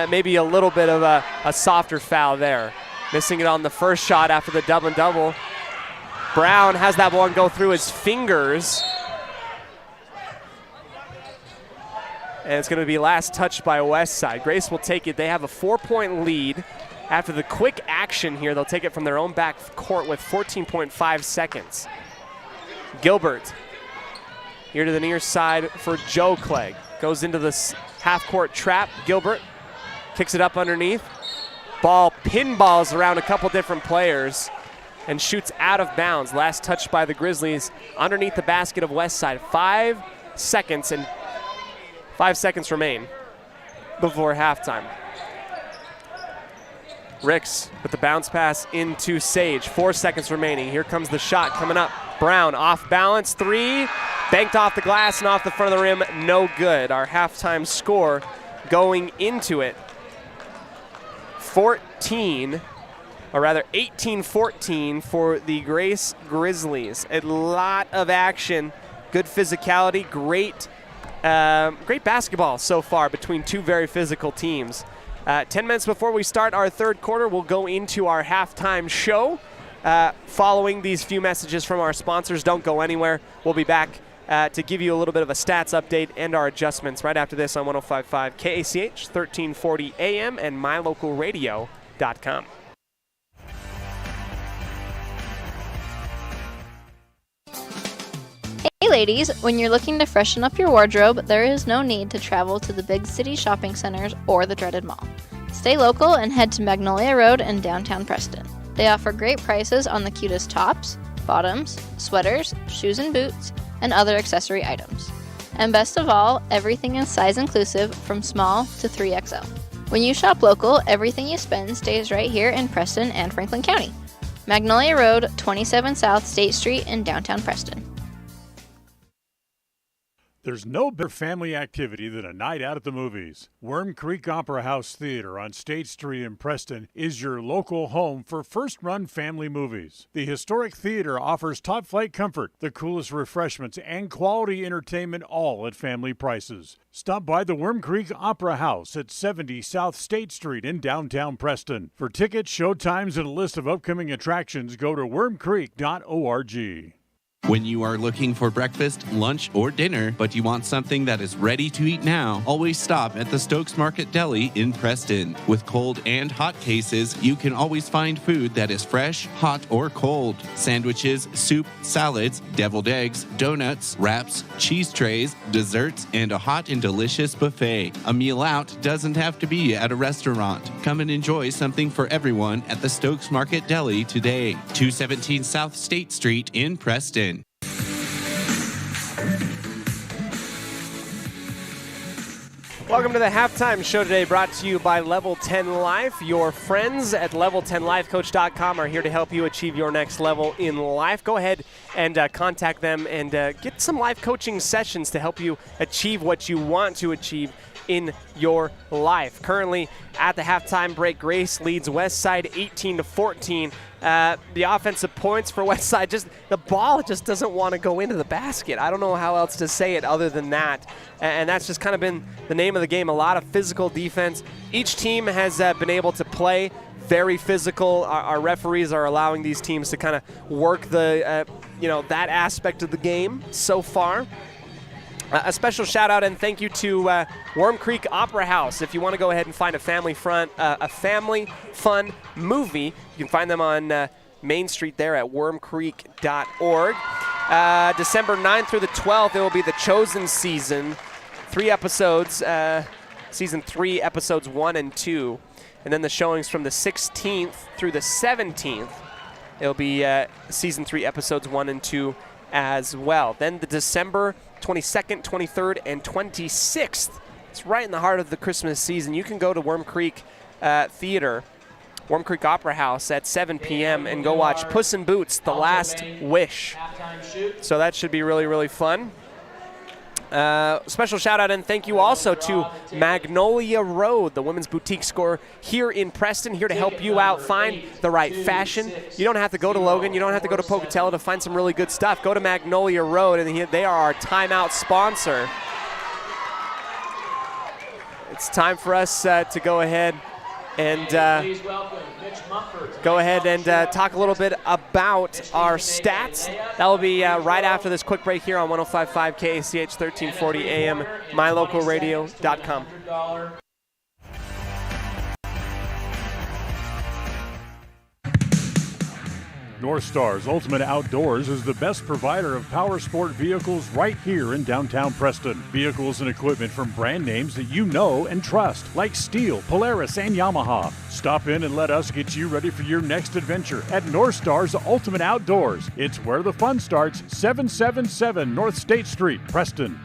maybe a little bit of a softer foul there. Missing it on the first shot after the double-and-double. Brown has that one go through his fingers. And it's going to be last touched by Westside. Grace will take it. They have a 4-point lead. After the quick action here, they'll take it from their own back court with 14.5 seconds. Gilbert here to the near side for Joe Clegg. Goes into this half-court trap. Gilbert kicks it up underneath. Ball pinballs around a couple different players and shoots out of bounds. Last touched by the Grizzlies underneath the basket of Westside. 5 seconds and 5 seconds remain before halftime. Ricks with the bounce pass into Sage. 4 seconds remaining. Here comes the shot coming up. Brown off balance, 3. Banked off the glass and off the front of the rim. No good. Our halftime score going into it. 18-14 for the Grace Grizzlies. A lot of action, good physicality, great basketball so far between two very physical teams. 10 minutes before we start our third quarter, we'll go into our halftime show. Following these few messages from our sponsors, don't go anywhere. We'll be back to give you a little bit of a stats update and our adjustments right after this on 105.5 KACH, 1340 AM, and mylocalradio.com. Hey ladies, when you're looking to freshen up your wardrobe, there is no need to travel to the big city shopping centers or the dreaded mall. Stay local and head to Magnolia Road in downtown Preston. They offer great prices on the cutest tops, bottoms, sweaters, shoes and boots, and other accessory items. And best of all, everything is size inclusive from small to 3XL. When you shop local, everything you spend stays right here in Preston and Franklin County. Magnolia Road, 27 South State Street in downtown Preston. There's no better family activity than a night out at the movies. Worm Creek Opera House Theater on State Street in Preston is your local home for first-run family movies. The historic theater offers top-flight comfort, the coolest refreshments, and quality entertainment, all at family prices. Stop by the Worm Creek Opera House at 70 South State Street in downtown Preston. For tickets, show times, and a list of upcoming attractions, go to wormcreek.org. When you are looking for breakfast, lunch, or dinner, but you want something that is ready to eat now, always stop at the Stokes Market Deli in Preston. With cold and hot cases, you can always find food that is fresh, hot, or cold. Sandwiches, soup, salads, deviled eggs, donuts, wraps, cheese trays, desserts, and a hot and delicious buffet. A meal out doesn't have to be at a restaurant. Come and enjoy something for everyone at the Stokes Market Deli today. 217 South State Street in Preston. Welcome to the halftime show today, brought to you by Level 10 Life. Your friends at level10lifecoach.com are here to help you achieve your next level in life. Go ahead and contact them and get some life coaching sessions to help you achieve what you want to achieve in your life. Currently at the halftime break, Grace leads Westside 18-14. The offensive points for Westside, the ball just doesn't want to go into the basket. I don't know how else to say it other than that. And that's just kind of been the name of the game. A lot of physical defense. Each team has been able to play very physical. Our referees are allowing these teams to kind of work the, that aspect of the game so far. A special shout out and thank you to Worm Creek Opera House. If you want to go ahead and find a family fun movie, you can find them on Main Street there at wormcreek.org. December 9th through the 12th, it will be The Chosen season. 3 episodes, season 3, episodes 1 and 2. And then the showings from the 16th through the 17th, it'll be season 3, episodes 1 and 2 as well. Then the December 22nd, 23rd, and 26th. It's right in the heart of the Christmas season. You can go to Worm Creek Theater, Worm Creek Opera House at 7 p.m. and go watch Puss in Boots: The Last Wish. So that should be really, really fun. Special shout out and thank you also to Magnolia Road, the women's boutique store here in Preston, here to help you out find the right fashion. You don't have to go to Logan, you don't have to go to Pocatello to find some really good stuff. Go to Magnolia Road, and they are our timeout sponsor. It's time for us to go ahead and talk a little bit about our stats. That will be right after this quick break here on 105.5 KACH 1340 AM, mylocalradio.com. North Star's Ultimate Outdoors is the best provider of power sport vehicles right here in downtown Preston. Vehicles and equipment from brand names that you know and trust, like Steel, Polaris, and Yamaha. Stop in and let us get you ready for your next adventure at North Star's Ultimate Outdoors. It's where the fun starts, 777 North State Street, Preston.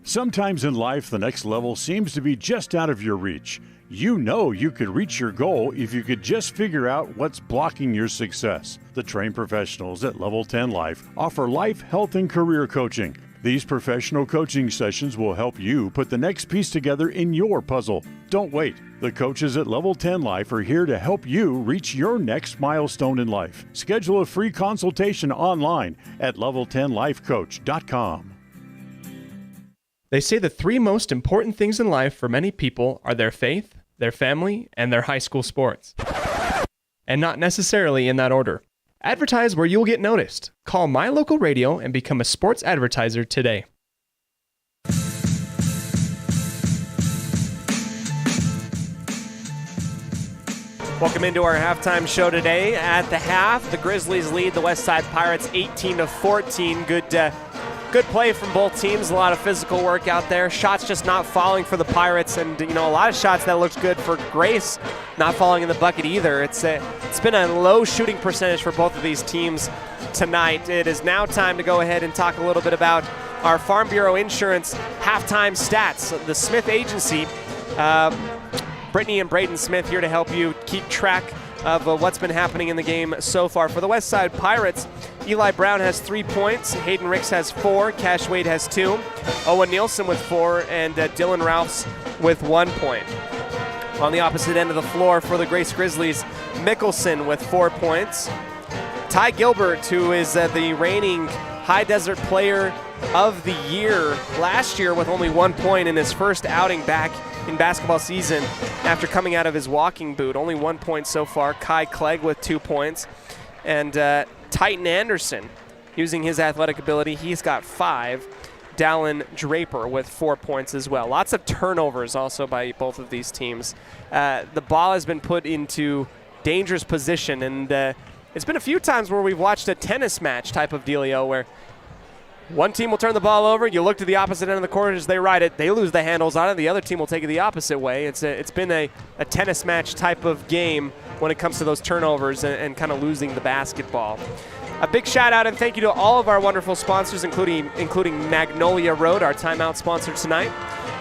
Sometimes in life, the next level seems to be just out of your reach. You know you could reach your goal if you could just figure out what's blocking your success. The trained professionals at Level 10 Life offer life, health, and career coaching. These professional coaching sessions will help you put the next piece together in your puzzle. Don't wait. The coaches at Level 10 Life are here to help you reach your next milestone in life. Schedule a free consultation online at level10lifecoach.com. They say the 3 most important things in life for many people are their faith, their family, and their high school sports. And not necessarily in that order. Advertise where you'll get noticed. Call My Local Radio and become a sports advertiser today. Welcome into our halftime show today. At the half, the Grizzlies lead the Westside Pirates 18-14. Good play from both teams. A lot of physical work out there. Shots just not falling for the Pirates, and a lot of shots that looked good for Grace not falling in the bucket either. It's been a low shooting percentage for both of these teams tonight. It is now time to go ahead and talk a little bit about our Farm Bureau Insurance halftime stats. The Smith Agency, Brittany and Braden Smith here to help you keep track of what's been happening in the game so far. For the Westside Pirates, Eli Brown has 3 points, Hayden Ricks has 4, Cash Wade has 2, Owen Nielsen with 4, and Dylan Ralphs with 1 point. On the opposite end of the floor for the Grace Grizzlies, Mickelson with 4 points. Ty Gilbert, who is the reigning High Desert Player of the Year last year with only 1 point in his first outing back in basketball season after coming out of his walking boot. Only 1 point so far. Kai Clegg with 2 points. And Titan Anderson, using his athletic ability, he's got 5. Dallin Draper with 4 points as well. Lots of turnovers also by both of these teams. The ball has been put into dangerous position, and it's been a few times where we've watched a tennis match type of dealio where one team will turn the ball over, you look to the opposite end of the court as they ride it, they lose the handles on it, the other team will take it the opposite way. It's been a tennis match type of game when it comes to those turnovers and kind of losing the basketball. A big shout out and thank you to all of our wonderful sponsors, including Magnolia Road, our timeout sponsor tonight,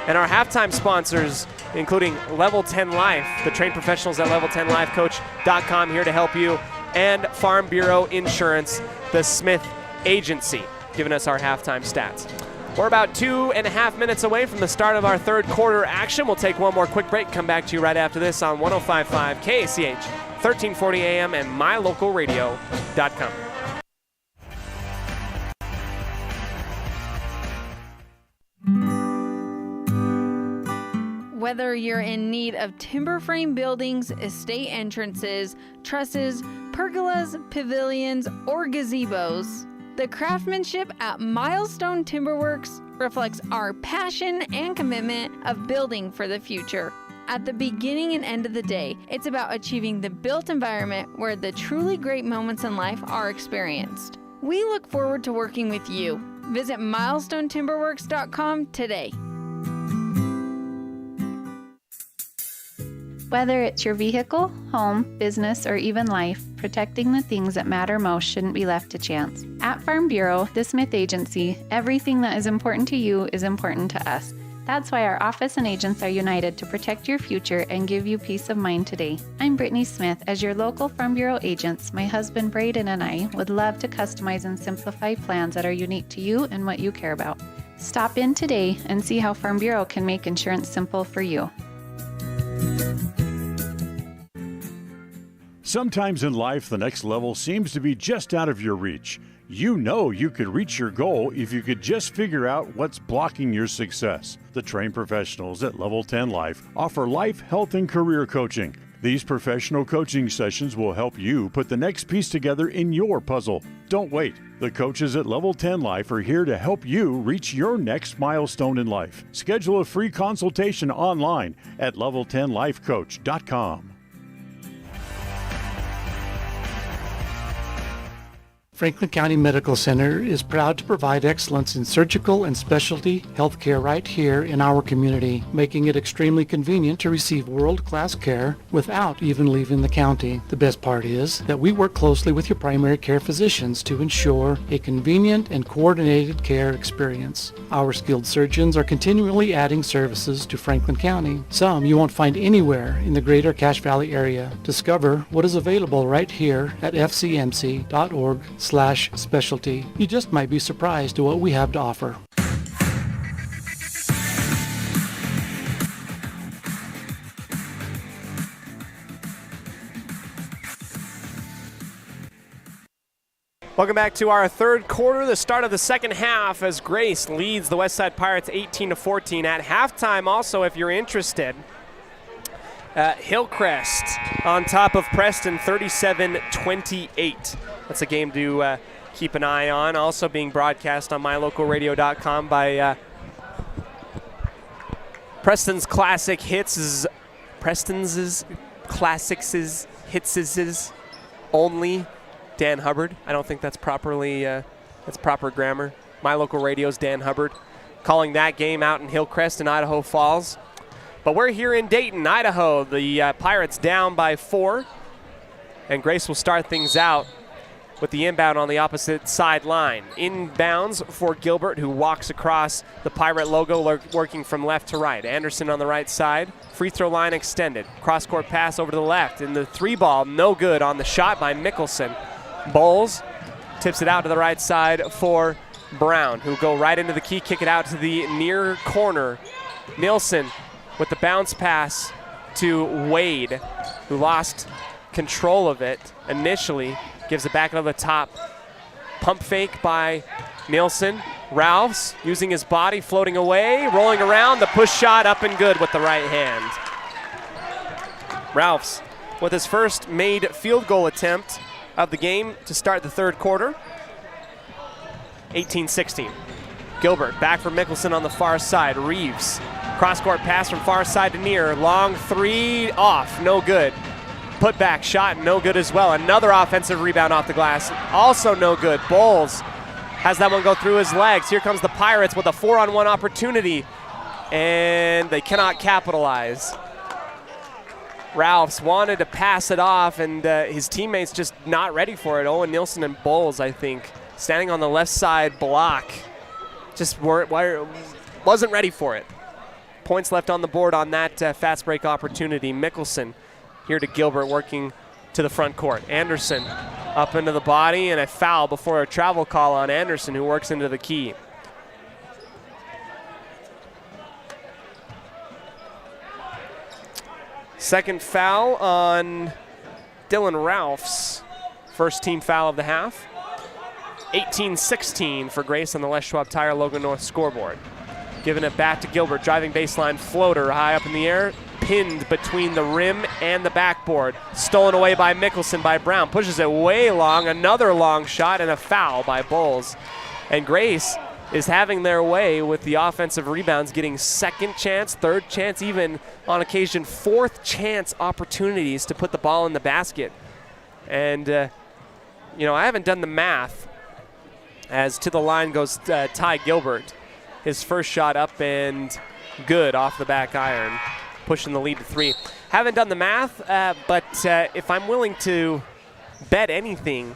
and our halftime sponsors, including Level 10 Life, the trained professionals at level10lifecoach.com here to help you, and Farm Bureau Insurance, the Smith Agency, giving us our halftime stats. We're about 2.5 minutes away from the start of our third quarter action. We'll take one more quick break, come back to you right after this on 105.5 KACH, 1340 AM, and mylocalradio.com. Whether you're in need of timber frame buildings, estate entrances, trusses, pergolas, pavilions, or gazebos, the craftsmanship at Milestone Timberworks reflects our passion and commitment of building for the future. At the beginning and end of the day, it's about achieving the built environment where the truly great moments in life are experienced. We look forward to working with you. Visit milestonetimberworks.com today. Whether it's your vehicle, home, business, or even life, protecting the things that matter most shouldn't be left to chance. At Farm Bureau, the Smith Agency, everything that is important to you is important to us. That's why our office and agents are united to protect your future and give you peace of mind today. I'm Brittany Smith. As your local Farm Bureau agents, my husband Braden and I would love to customize and simplify plans that are unique to you and what you care about. Stop in today and see how Farm Bureau can make insurance simple for you. Sometimes in life, the next level seems to be just out of your reach. You know you could reach your goal if you could just figure out what's blocking your success. The trained professionals at Level 10 Life offer life, health, and career coaching. These professional coaching sessions will help you put the next piece together in your puzzle. Don't wait. The coaches at Level 10 Life are here to help you reach your next milestone in life. Schedule a free consultation online at level10lifecoach.com. Franklin County Medical Center is proud to provide excellence in surgical and specialty healthcare right here in our community, making it extremely convenient to receive world-class care without even leaving the county. The best part is that we work closely with your primary care physicians to ensure a convenient and coordinated care experience. Our skilled surgeons are continually adding services to Franklin County, some you won't find anywhere in the greater Cache Valley area. Discover what is available right here at fcmc.org/specialty. You just might be surprised at what we have to offer. Welcome back to our third quarter, the start of the second half as Grace leads the Westside Pirates 18-14. At halftime also, if you're interested, Hillcrest on top of Preston 37-28. That's a game to keep an eye on. Also being broadcast on mylocalradio.com by Preston's Classic Hits. Preston's Classics Hits only. Dan Hubbard. I don't think that's that's proper grammar. My Local Radio's Dan Hubbard calling that game out in Hillcrest in Idaho Falls. But we're here in Dayton, Idaho. The Pirates down by 4. And Grace will start things out with the inbound on the opposite sideline. Inbounds for Gilbert, who walks across the Pirate logo, working from left to right. Anderson on the right side. Free throw line extended. Cross-court pass over to the left. And the 3-ball, no good on the shot by Mickelson. Bowles tips it out to the right side for Brown, who go right into the key, kick it out to the near corner. Nielsen with the bounce pass to Wade, who lost control of it initially, gives it back over the top. Pump fake by Nielsen. Ralphs using his body, floating away, rolling around, the push shot up and good with the right hand. Ralphs with his first made field goal attempt of the game to start the third quarter. 18-16. Gilbert back for Mickelson on the far side. Reeves, cross-court pass from far side to near. Long three off, no good. Put back shot, no good as well. Another offensive rebound off the glass, also no good. Bowles has that one go through his legs. Here comes the Pirates with a 4-on-1 opportunity, and they cannot capitalize. Ralphs wanted to pass it off, and his teammates just not ready for it. Owen Nielsen and Bowles, I think, standing on the left side block, just wasn't ready for it. Points left on the board on that fast break opportunity. Mickelson here to Gilbert, working to the front court. Anderson up into the body, and a foul before a travel call on Anderson, who works into the key. Second foul on Dylan Ralphs. First team foul of the half. 18-16 for Grace on the Les Schwab Tire Logan North scoreboard. Giving it back to Gilbert, driving baseline floater high up in the air, pinned between the rim and the backboard. Stolen away by Mickelson by Brown, pushes it way long, another long shot, and a foul by Bowles. And Grace is having their way with the offensive rebounds, getting second chance, third chance, even on occasion fourth chance opportunities to put the ball in the basket. And, I haven't done the math as to the line goes Ty Gilbert. His first shot up and good off the back iron, pushing the lead to 3. Haven't done the math, but if I'm willing to bet anything,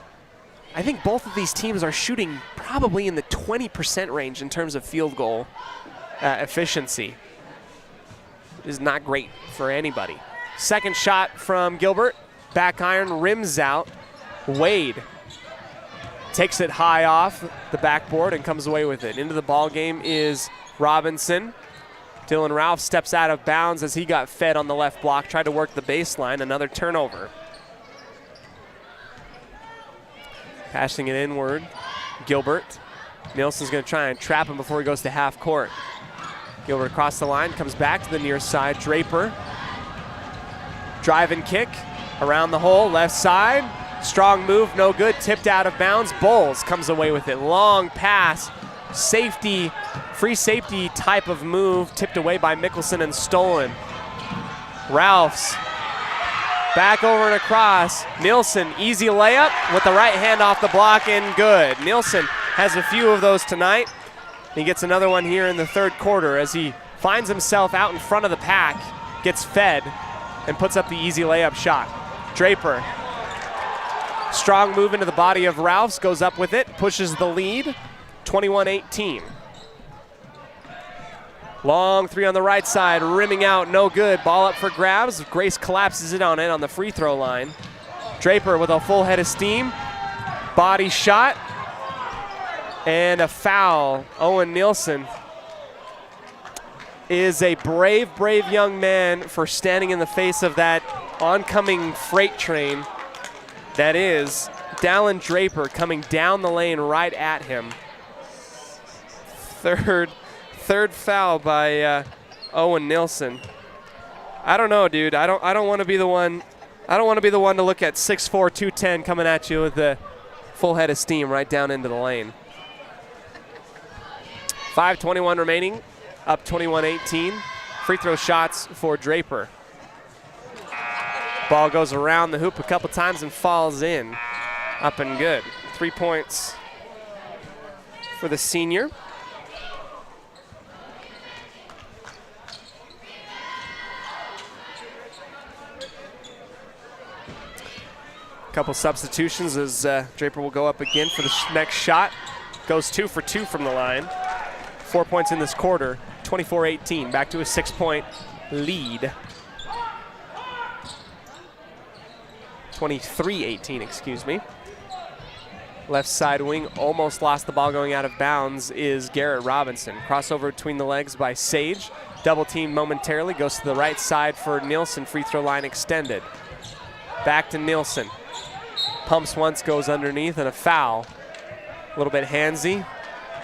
I think both of these teams are shooting probably in the 20% range in terms of field goal efficiency. It is not great for anybody. Second shot from Gilbert, back iron, rims out. Wade takes it high off the backboard and comes away with it. Into the ball game is Robinson. Dylan Ralph steps out of bounds as he got fed on the left block, tried to work the baseline, another turnover. Passing it inward, Gilbert. Nielsen's gonna try and trap him before he goes to half court. Gilbert across the line, comes back to the near side. Draper, drive and kick, around the hole, left side. Strong move, no good, tipped out of bounds. Bowles comes away with it. Long pass, safety, free safety type of move, tipped away by Mickelson and stolen. Ralphs, back over and across. Nielsen, easy layup with the right hand off the block and good. Nielsen has a few of those tonight. He gets another one here in the third quarter as he finds himself out in front of the pack, gets fed, and puts up the easy layup shot. Draper, strong move into the body of Ralphs, goes up with it, pushes the lead, 21-18. Long three on the right side, rimming out, no good. Ball up for grabs. Grace collapses it on the free throw line. Draper with a full head of steam. Body shot. And a foul. Owen Nielsen is a brave, brave young man for standing in the face of that oncoming freight train. That is Dallin Draper coming down the lane right at him. Third foul by Owen Nielsen. I don't know, dude. I don't want to be the one. I don't want to be the one to look at 6'4", 210 coming at you with a full head of steam right down into the lane. 5:21 remaining, up 21-18. Free throw shots for Draper. Ball goes around the hoop a couple times and falls in. Up and good. 3 points for the senior. Couple substitutions as Draper will go up again for the next shot. Goes 2 for 2 from the line. 4 points in this quarter. 24-18. Back to a 6-point lead. 23-18, excuse me. Left side wing, almost lost the ball going out of bounds, is Garrett Robinson. Crossover between the legs by Sage. Double team momentarily, goes to the right side for Nielsen. Free throw line extended. Back to Nielsen. Pumps once, goes underneath, and a foul. A little bit handsy.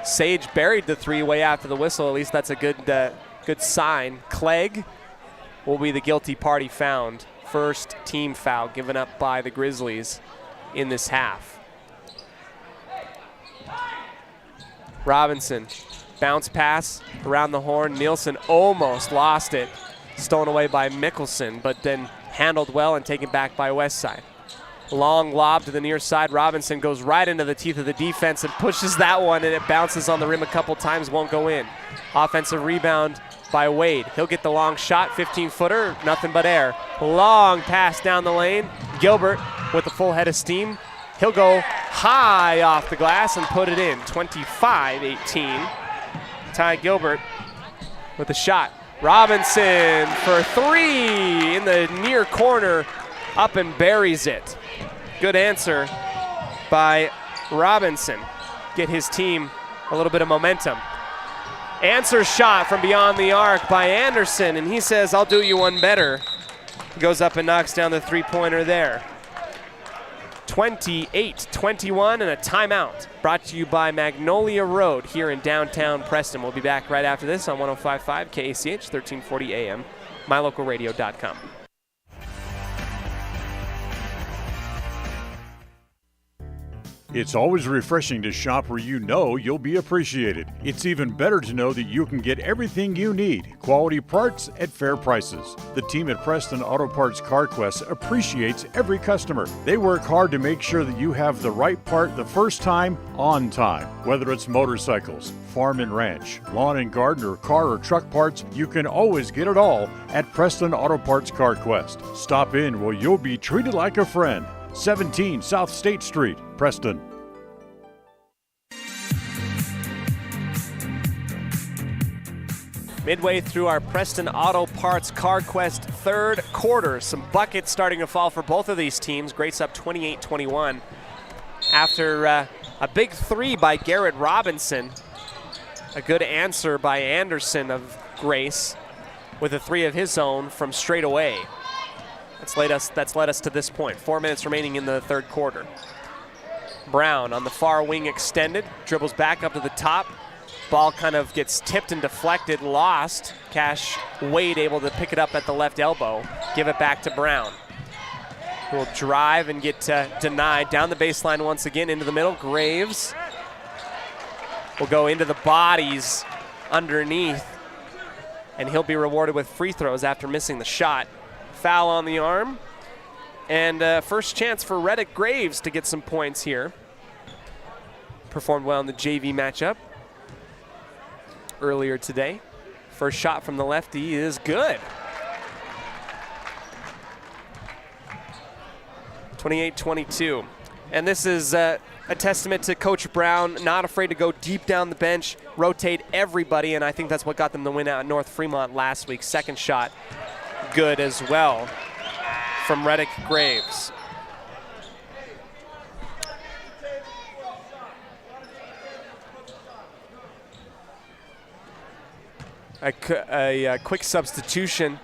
Sage buried the three way after the whistle. At least that's a good sign. Clegg will be the guilty party found. First team foul given up by the Grizzlies. in this half. Robinson, bounce pass around the horn. Nielsen almost lost it. Stolen away by Mickelson, but then handled well and taken back by Westside. Long lob to the near side. Robinson goes right into the teeth of the defense and pushes that one, and it bounces on the rim a couple times, won't go in. Offensive rebound by Wade. He'll get the long shot, 15-footer, nothing but air. Long pass down the lane. Gilbert with a full head of steam. He'll go high off the glass and put it in, 25-18. Ty Gilbert with the shot. Robinson for three in the near corner, up and buries it. Good answer by Robinson. Get his team a little bit of momentum. Answer shot from beyond the arc by Anderson, and he says, I'll do you one better. Goes up and knocks down the three-pointer there. 28-21 and a timeout. Brought to you by Magnolia Road here in downtown Preston. We'll be back right after this on 105.5 KACH, 1340 AM, mylocalradio.com. It's always refreshing to shop where you know you'll be appreciated. It's even better to know that you can get everything you need, quality parts at fair prices. The team at Preston Auto Parts CarQuest appreciates every customer. They work hard to make sure that you have the right part the first time, on time. Whether it's motorcycles, farm and ranch, lawn and garden, or car or truck parts, you can always get it all at Preston Auto Parts CarQuest. Stop in where you'll be treated like a friend. 17 South State Street, Preston. Midway through our Preston Auto Parts CarQuest third quarter. Some buckets starting to fall for both of these teams. Grace up 28-21 after a big three by Garrett Robinson. A good answer by Anderson of Grace with a three of his own from straight away. That's led us to this point. 4 minutes remaining in the third quarter. Brown on the far wing extended, dribbles back up to the top. Ball kind of gets tipped and deflected, lost. Cash Wade able to pick it up at the left elbow, give it back to Brown, who will drive and get denied. Down the baseline once again, into the middle. Graves will go into the bodies underneath, and he'll be rewarded with free throws after missing the shot. Foul on the arm, and first chance for Reddick Graves to get some points here. Performed well in the JV matchup earlier today. First shot from the lefty is good. 28-22. And this is a testament to Coach Brown, not afraid to go deep down the bench, rotate everybody, and I think that's what got them the win out at North Fremont last week. Second shot, good as well from Reddick Graves. A quick substitution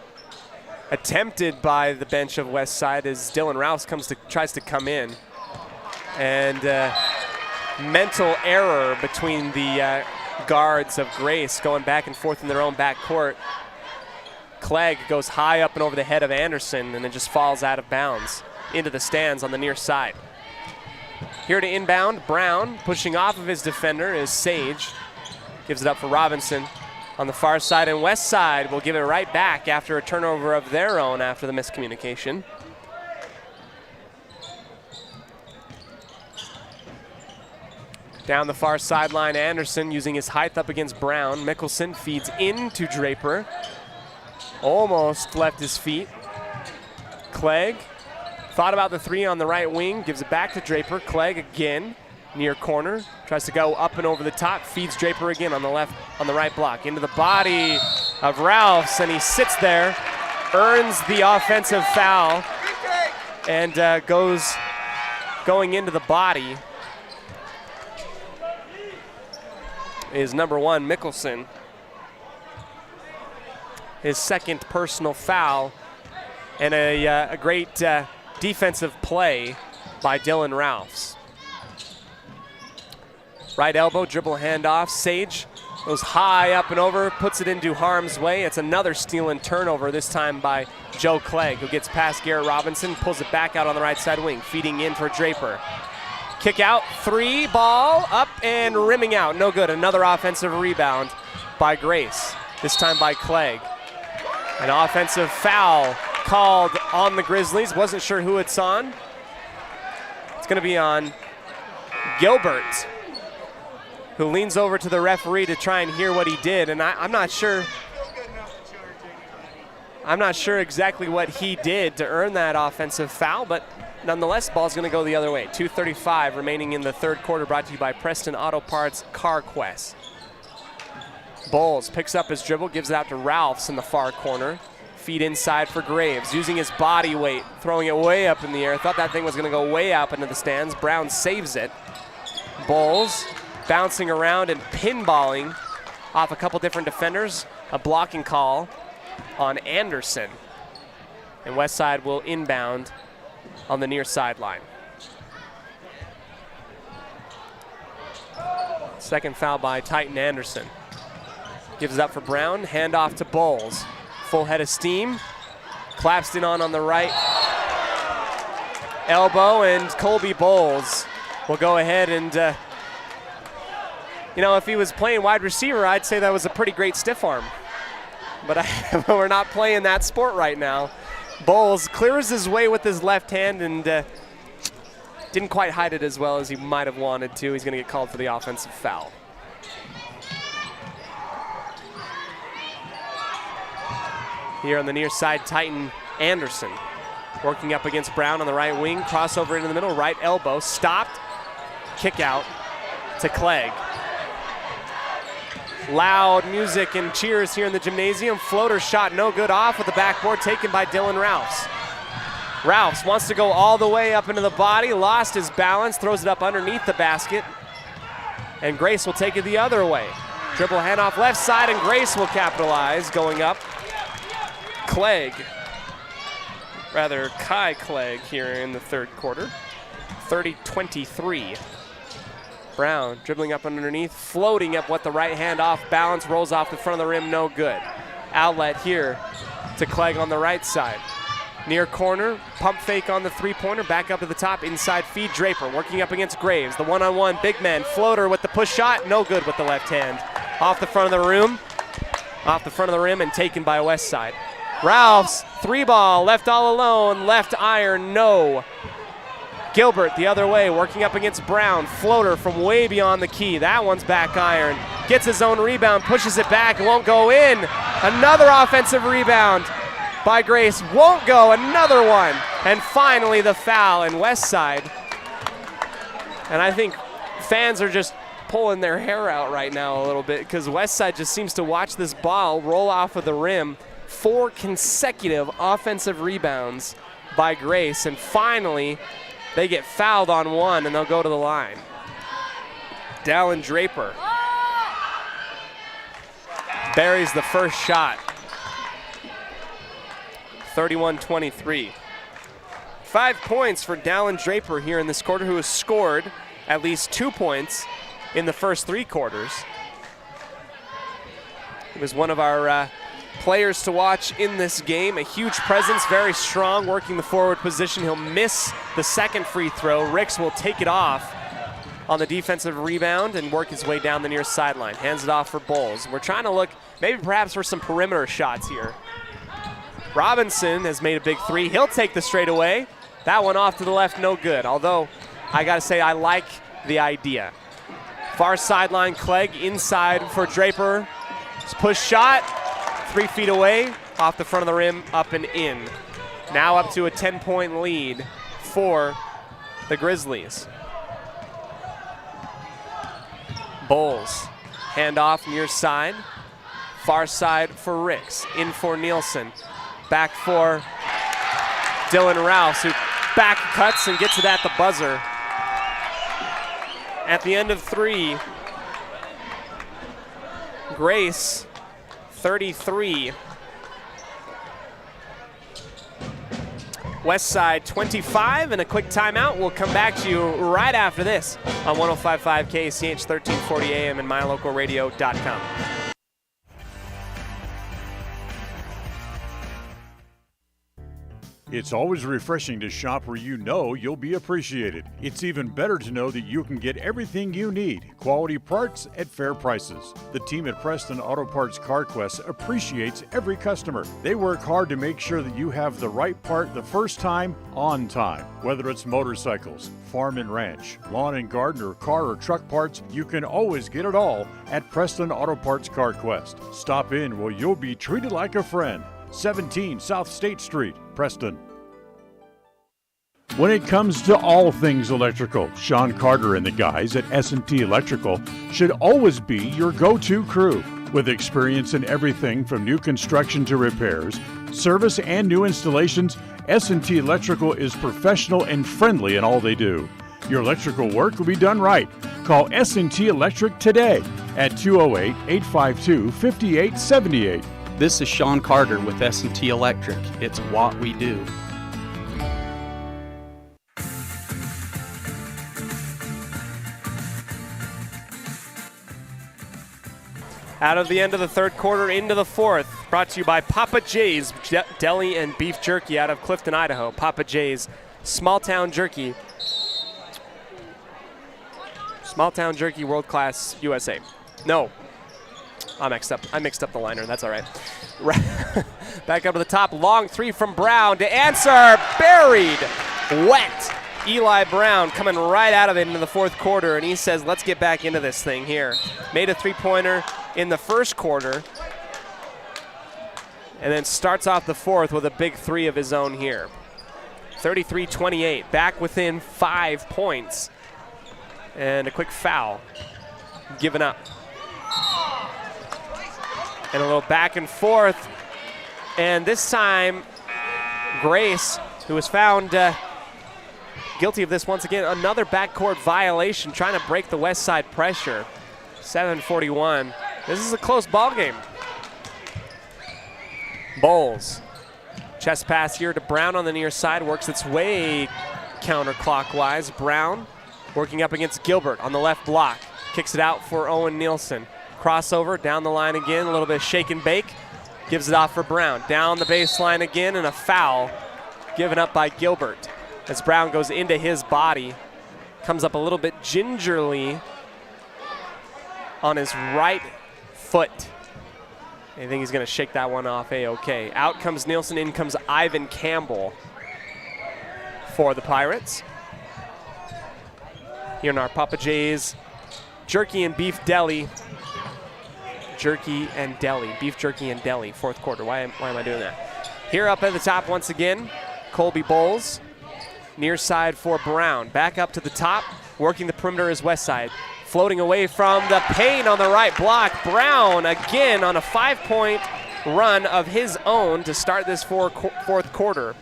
attempted by the bench of Westside as Dylan Rouse tries to come in. And mental error between the guards of Grace going back and forth in their own backcourt. Clegg goes high up and over the head of Anderson and then just falls out of bounds into the stands on the near side. Here to inbound, Brown pushing off of his defender is Sage. Gives it up for Robinson on the far side, and Westside will give it right back after a turnover of their own after the miscommunication. Down the far sideline, Anderson using his height up against Brown. Mickelson feeds into Draper. Almost left his feet. Clegg thought about the three on the right wing, gives it back to Draper. Clegg again, near corner, tries to go up and over the top, feeds Draper again on the right block, into the body of Ralphs, and he sits there, earns the offensive foul, and going into the body is number one, Mickelson. His second personal foul, and a great defensive play by Dylan Ralphs. Right elbow, dribble handoff. Sage Goes high up and over, puts it into harm's way. It's another steal and turnover, this time by Joe Clegg, who gets past Garrett Robinson, pulls it back out on the right side wing, feeding in for Draper. Kick out, 3 ball, up and rimming out. No good. Another offensive rebound by Grace, this time by Clegg. An offensive foul called on the Grizzlies. Wasn't sure who it's on. It's going to be on Gilbert, who leans over to the referee to try and hear what he did. And I'm not sure exactly what he did to earn that offensive foul, but nonetheless, ball's going to go the other way. 2:35 remaining in the third quarter, brought to you by Preston Auto Parts CarQuest. Bowles picks up his dribble, gives it out to Ralphs in the far corner. Feed inside for Graves, using his body weight, throwing it way up in the air. Thought that thing was going to go way up into the stands. Brown saves it. Bowles bouncing around and pinballing off a couple different defenders. A blocking call on Anderson. And Westside will inbound on the near sideline. Second foul by Titan Anderson. Gives it up for Brown, handoff to Bowles. Full head of steam. Clapston on the right elbow, and Colby Bowles will go ahead and, if he was playing wide receiver, I'd say that was a pretty great stiff arm. But we're not playing that sport right now. Bowles clears his way with his left hand and didn't quite hide it as well as he might have wanted to. He's going to get called for the offensive foul. Here on the near side, Titan Anderson working up against Brown on the right wing. Crossover into the middle, right elbow, stopped. Kick out to Clegg. Loud music and cheers here in the gymnasium. Floater shot no good, off with the backboard, taken by Dylan Ralphs. Ralphs wants to go all the way up into the body, lost his balance, throws it up underneath the basket. And Grace will take it the other way. Dribble handoff left side, and Grace will capitalize going up. Kai Clegg here in the third quarter. 30-23. Brown dribbling up underneath, floating up with the right hand off balance, rolls off the front of the rim, no good. Outlet here to Clegg on the right side. Near corner, pump fake on the three-pointer, back up to the top, inside feed, Draper working up against Graves. The one-on-one, big man, floater with the push shot, no good with the left hand. Off the front of the rim, and taken by Westside. Ralphs, 3-ball, left all alone, left iron, no. Gilbert the other way, working up against Brown. Floater from way beyond the key. That one's back iron. Gets his own rebound, pushes it back, it won't go in. Another offensive rebound by Grace, won't go, another one. And finally the foul in Westside. And I think fans are just pulling their hair out right now a little bit, because Westside just seems to watch this ball roll off of the rim. 4 consecutive offensive rebounds by Grace, and finally they get fouled on one and they'll go to the line. Dallin Draper buries the first shot. 31-23. 5 points for Dallin Draper here in this quarter, who has scored at least 2 points in the first 3 quarters. He was one of our players to watch in this game. A huge presence, very strong, working the forward position. He'll miss the second free throw. Ricks will take it off on the defensive rebound and work his way down the near sideline. Hands it off for Bowles. We're trying to look maybe perhaps for some perimeter shots here. Robinson has made a big 3. He'll take the straightaway. That one off to the left, no good. Although, I gotta say, I like the idea. Far sideline, Clegg inside for Draper. Push shot. 3 feet away, off the front of the rim, up and in. Now up to a 10-point lead for the Grizzlies. Bowles, handoff near side. Far side for Ricks, in for Nielsen. Back for Dylan Rouse, who back cuts and gets it at the buzzer. At the end of 3, Grace, 33. Westside 25, and a quick timeout. We'll come back to you right after this on 105.5 KCH 1340 AM and mylocalradio.com. It's always refreshing to shop where you know you'll be appreciated. It's even better to know that you can get everything you need, quality parts at fair prices. The team at Preston Auto Parts CarQuest appreciates every customer. They work hard to make sure that you have the right part the first time, on time. Whether it's motorcycles, farm and ranch, lawn and garden, or car or truck parts, you can always get it all at Preston Auto Parts CarQuest. Stop in where you'll be treated like a friend. 17 South State Street, Preston. When it comes to all things electrical, Sean Carter and the guys at S&T Electrical should always be your go-to crew. With experience in everything from new construction to repairs, service, and new installations, S&T Electrical is professional and friendly in all they do. Your electrical work will be done right. Call S&T Electric today at 208-852-5878. This is Sean Carter with S&T Electric. It's what we do. Out of the end of the third quarter into the fourth, brought to you by Papa J's Deli and Beef Jerky out of Clifton, Idaho. Papa J's Small Town Jerky. Small Town Jerky, World Class USA. No. I mixed up the liner. That's all right. Back up to the top. Long three from Brown to answer. Buried. Wet. Eli Brown coming right out of it into the fourth quarter, and he says, let's get back into this thing here. Made a three-pointer in the first quarter, and then starts off the fourth with a big three of his own here. 33-28. Back within 5 points. And a quick foul. Given up. And a little back and forth. And this time, Grace, who was found guilty of this once again, another backcourt violation, trying to break the West Side pressure. 7:41. This is a close ball game. Bowles. Chest pass here to Brown on the near side. Works its way counterclockwise. Brown working up against Gilbert on the left block. Kicks it out for Owen Nielsen. Crossover, down the line again, a little bit of shake and bake. Gives it off for Brown. Down the baseline again, and a foul given up by Gilbert. As Brown goes into his body, comes up a little bit gingerly on his right foot. I think he's gonna shake that one off A-OK. Out comes Nielsen, in comes Ivan Campbell for the Pirates. Here in our Papa J's Jerky and Beef Deli. Jerky and Deli, Beef Jerky and Deli, fourth quarter. Why am I doing that? Here up at the top once again, Colby Bowles. Near side for Brown. Back up to the top, working the perimeter is West Side. Floating away from the paint on the right block. Brown again on a 5-point run of his own to start this fourth quarter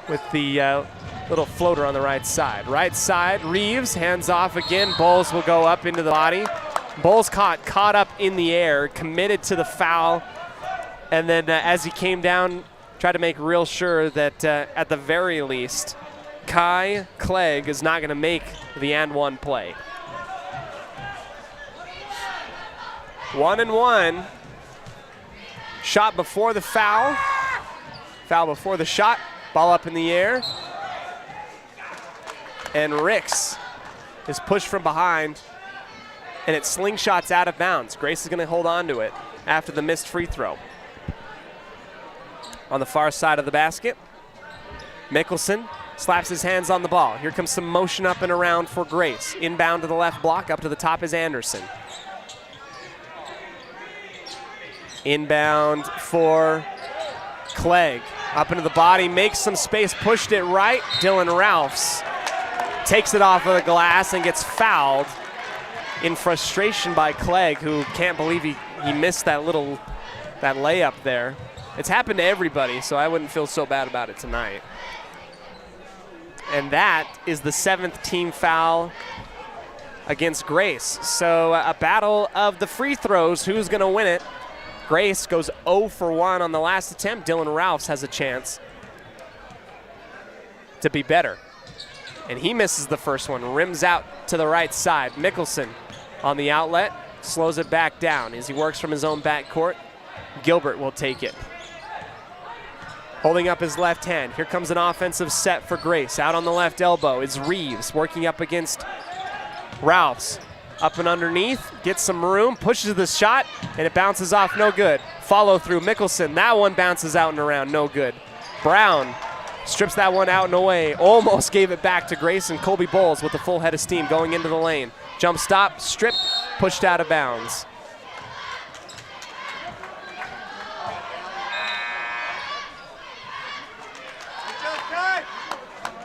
with the little floater on the right side. Right side, Reeves, hands off again. Bowles will go up into the body. Bowles caught up in the air, committed to the foul, and then as he came down, tried to make real sure that at the very least, Kai Clegg is not going to make the and one play. 1-1. Shot before the foul. Foul before the shot. Ball up in the air. And Ricks is pushed from behind, and it slingshots out of bounds. Grace is going to hold on to it after the missed free throw. On the far side of the basket, Mickelson slaps his hands on the ball. Here comes some motion up and around for Grace. Inbound to the left block, up to the top is Anderson. Inbound for Clegg. Up into the body, makes some space, pushed it right. Dylan Ralphs takes it off of the glass and gets fouled in frustration by Clegg, who can't believe he missed that layup there. It's happened to everybody, so I wouldn't feel so bad about it tonight. And that is the 7th team foul against Grace. So a battle of the free throws. Who's going to win it? Grace goes 0 for 1 on the last attempt. Dylan Ralphs has a chance. to be better. And he misses the first one, rims out to the right side. Mickelson on the outlet, slows it back down as he works from his own backcourt. Gilbert will take it. Holding up his left hand. Here comes an offensive set for Grace. Out on the left elbow is Reeves working up against Ralphs. Up and underneath, gets some room, pushes the shot, and it bounces off, no good. Follow through, Mickelson, that one bounces out and around, no good. Brown strips that one out and away, almost gave it back to Grace, and Colby Bowles with a full head of steam going into the lane. Jump stop, stripped, pushed out of bounds.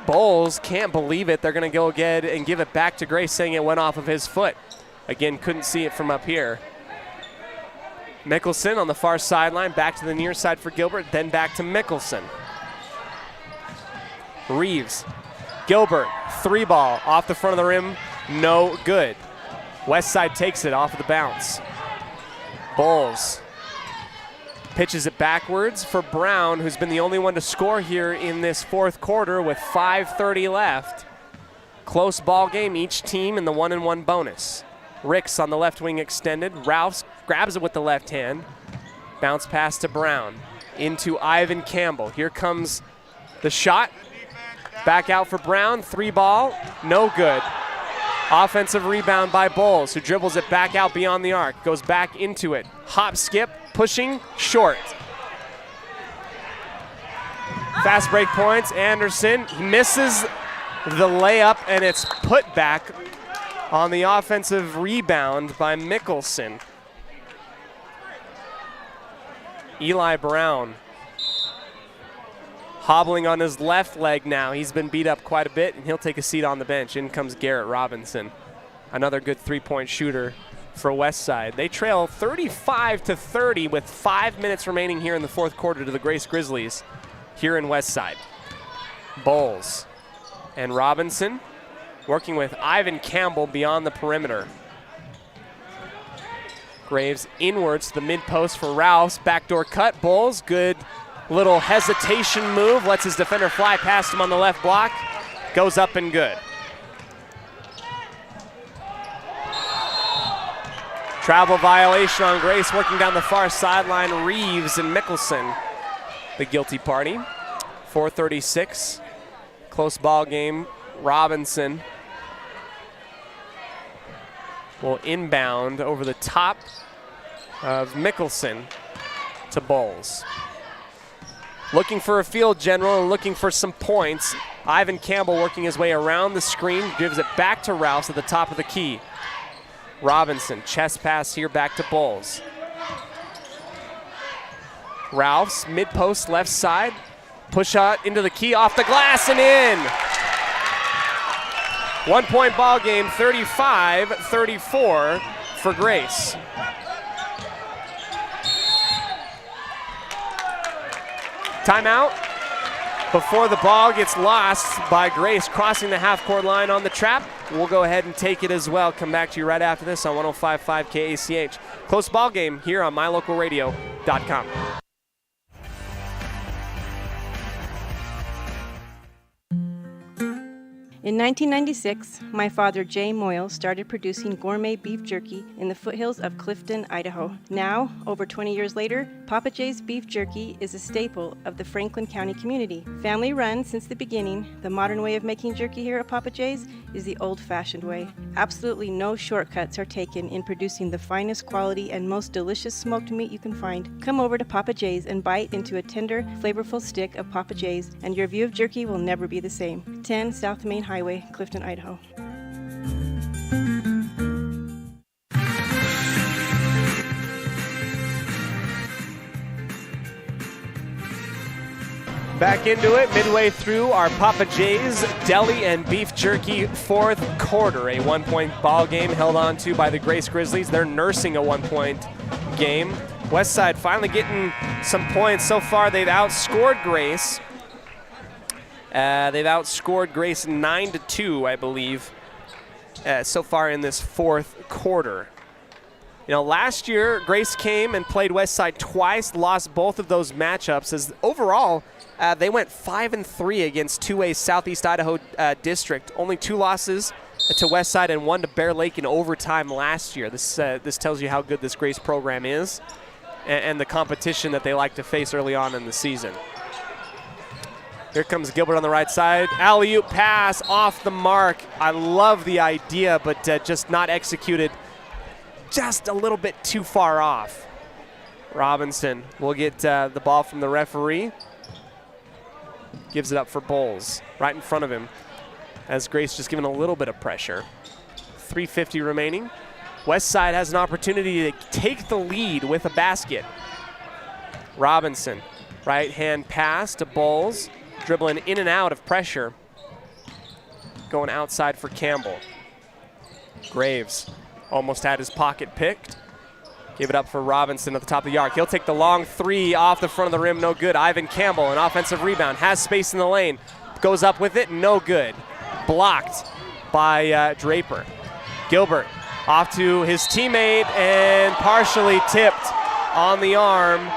Bowles can't believe it. They're going to go ahead and give it back to Grace, saying it went off of his foot. Again, couldn't see it from up here. Mickelson on the far sideline, back to the near side for Gilbert, then back to Mickelson. Reeves, Gilbert, three ball off the front of the rim, no good. West Side takes it off of the bounce. Bowles pitches it backwards for Brown, who's been the only one to score here in this fourth quarter with 5:30 left. Close ball game, each team in the 1-and-1 bonus. Ricks on the left wing extended. Ralphs grabs it with the left hand. Bounce pass to Brown. Into Ivan Campbell. Here comes the shot. Back out for Brown. Three ball, no good. Offensive rebound by Bowles, who dribbles it back out beyond the arc. Goes back into it. Hop, skip, pushing, short. Fast break points, Anderson. He misses the layup, and it's put back on the offensive rebound by Mickelson. Eli Brown hobbling on his left leg now. He's been beat up quite a bit, and he'll take a seat on the bench. In comes Garrett Robinson, another good three-point shooter for Westside. They trail 35-30 with 5 minutes remaining here in the fourth quarter to the Grace Grizzlies here in Westside. Bowles and Robinson working with Ivan Campbell beyond the perimeter. Graves inwards to the mid-post for Rouse. Backdoor cut. Bowles, good little hesitation move. Lets his defender fly past him on the left block. Goes up and good. Travel violation on Grace, working down the far sideline. Reeves and Mickelson, the guilty party. 4:36, close ball game. Robinson will inbound over the top of Mickelson to Bowles. Looking for a field general and looking for some points. Ivan Campbell working his way around the screen, gives it back to Rouse at the top of the key. Robinson, chest pass here back to Bowles. Rouse, mid-post left side, push shot into the key, off the glass and in. 1 point ball game, 35-34 for Grace. Timeout before the ball gets lost by Grace crossing the half-court line on the trap. We'll go ahead and take it as well. Come back to you right after this on 105.5 KACH. Close ball game here on mylocalradio.com. In 1996, my father, Jay Moyle, started producing gourmet beef jerky in the foothills of Clifton, Idaho. Now, over 20 years later, Papa Jay's beef jerky is a staple of the Franklin County community. Family run since the beginning, the modern way of making jerky here at Papa Jay's is the old-fashioned way. Absolutely no shortcuts are taken in producing the finest quality and most delicious smoked meat you can find. Come over to Papa Jay's and bite into a tender, flavorful stick of Papa Jay's, and your view of jerky will never be the same. 10 South Main Highway, Clifton, Idaho. Back into it, midway through our Papa Jay's Deli and Beef Jerky fourth quarter. A 1 point ball game held on to by the Grace Grizzlies. They're nursing a 1 point game. Westside finally getting some points. So far, they've outscored Grace. They've outscored Grace 9-2, I believe, so far in this fourth quarter. You know, last year, Grace came and played Westside twice, lost both of those matchups. As overall, they went 5-3 against 2A Southeast Idaho District. Only 2 losses to Westside and 1 to Bear Lake in overtime last year. This tells you how good this Grace program is and the competition that they like to face early on in the season. Here comes Gilbert on the right side. Alley-oop pass off the mark. I love the idea, but just not executed. Just a little bit too far off. Robinson will get the ball from the referee. Gives it up for Bowles right in front of him as Grace just given a little bit of pressure. 3:50 remaining. Westside has an opportunity to take the lead with a basket. Robinson, right hand pass to Bowles, dribbling in and out of pressure. Going outside for Campbell. Graves almost had his pocket picked. Give it up for Robinson at the top of the arc. He'll take the long 3 off the front of the rim, no good. Ivan Campbell, an offensive rebound, has space in the lane. Goes up with it, no good. Blocked by Draper. Gilbert off to his teammate and partially tipped on the arm.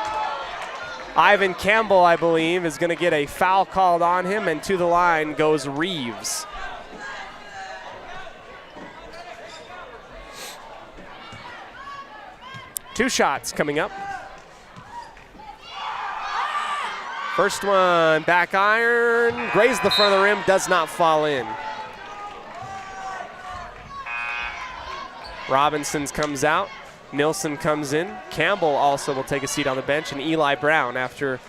Ivan Campbell, I believe, is going to get a foul called on him, and to the line goes Reeves. Two shots coming up. First one, back iron, grazed the front of the rim, does not fall in. Robinson's comes out, Nilsson comes in. Campbell also will take a seat on the bench, and Eli Brown, after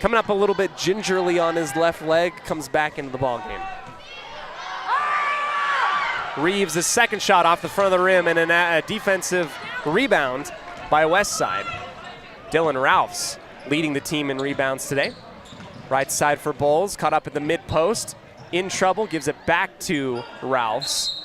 coming up a little bit gingerly on his left leg, comes back into the ballgame. Reeves' his second shot off the front of the rim, and a defensive rebound by Westside. Dylan Ralphs leading the team in rebounds today. Right side for Bowles, caught up at the mid post. In trouble, gives it back to Ralphs.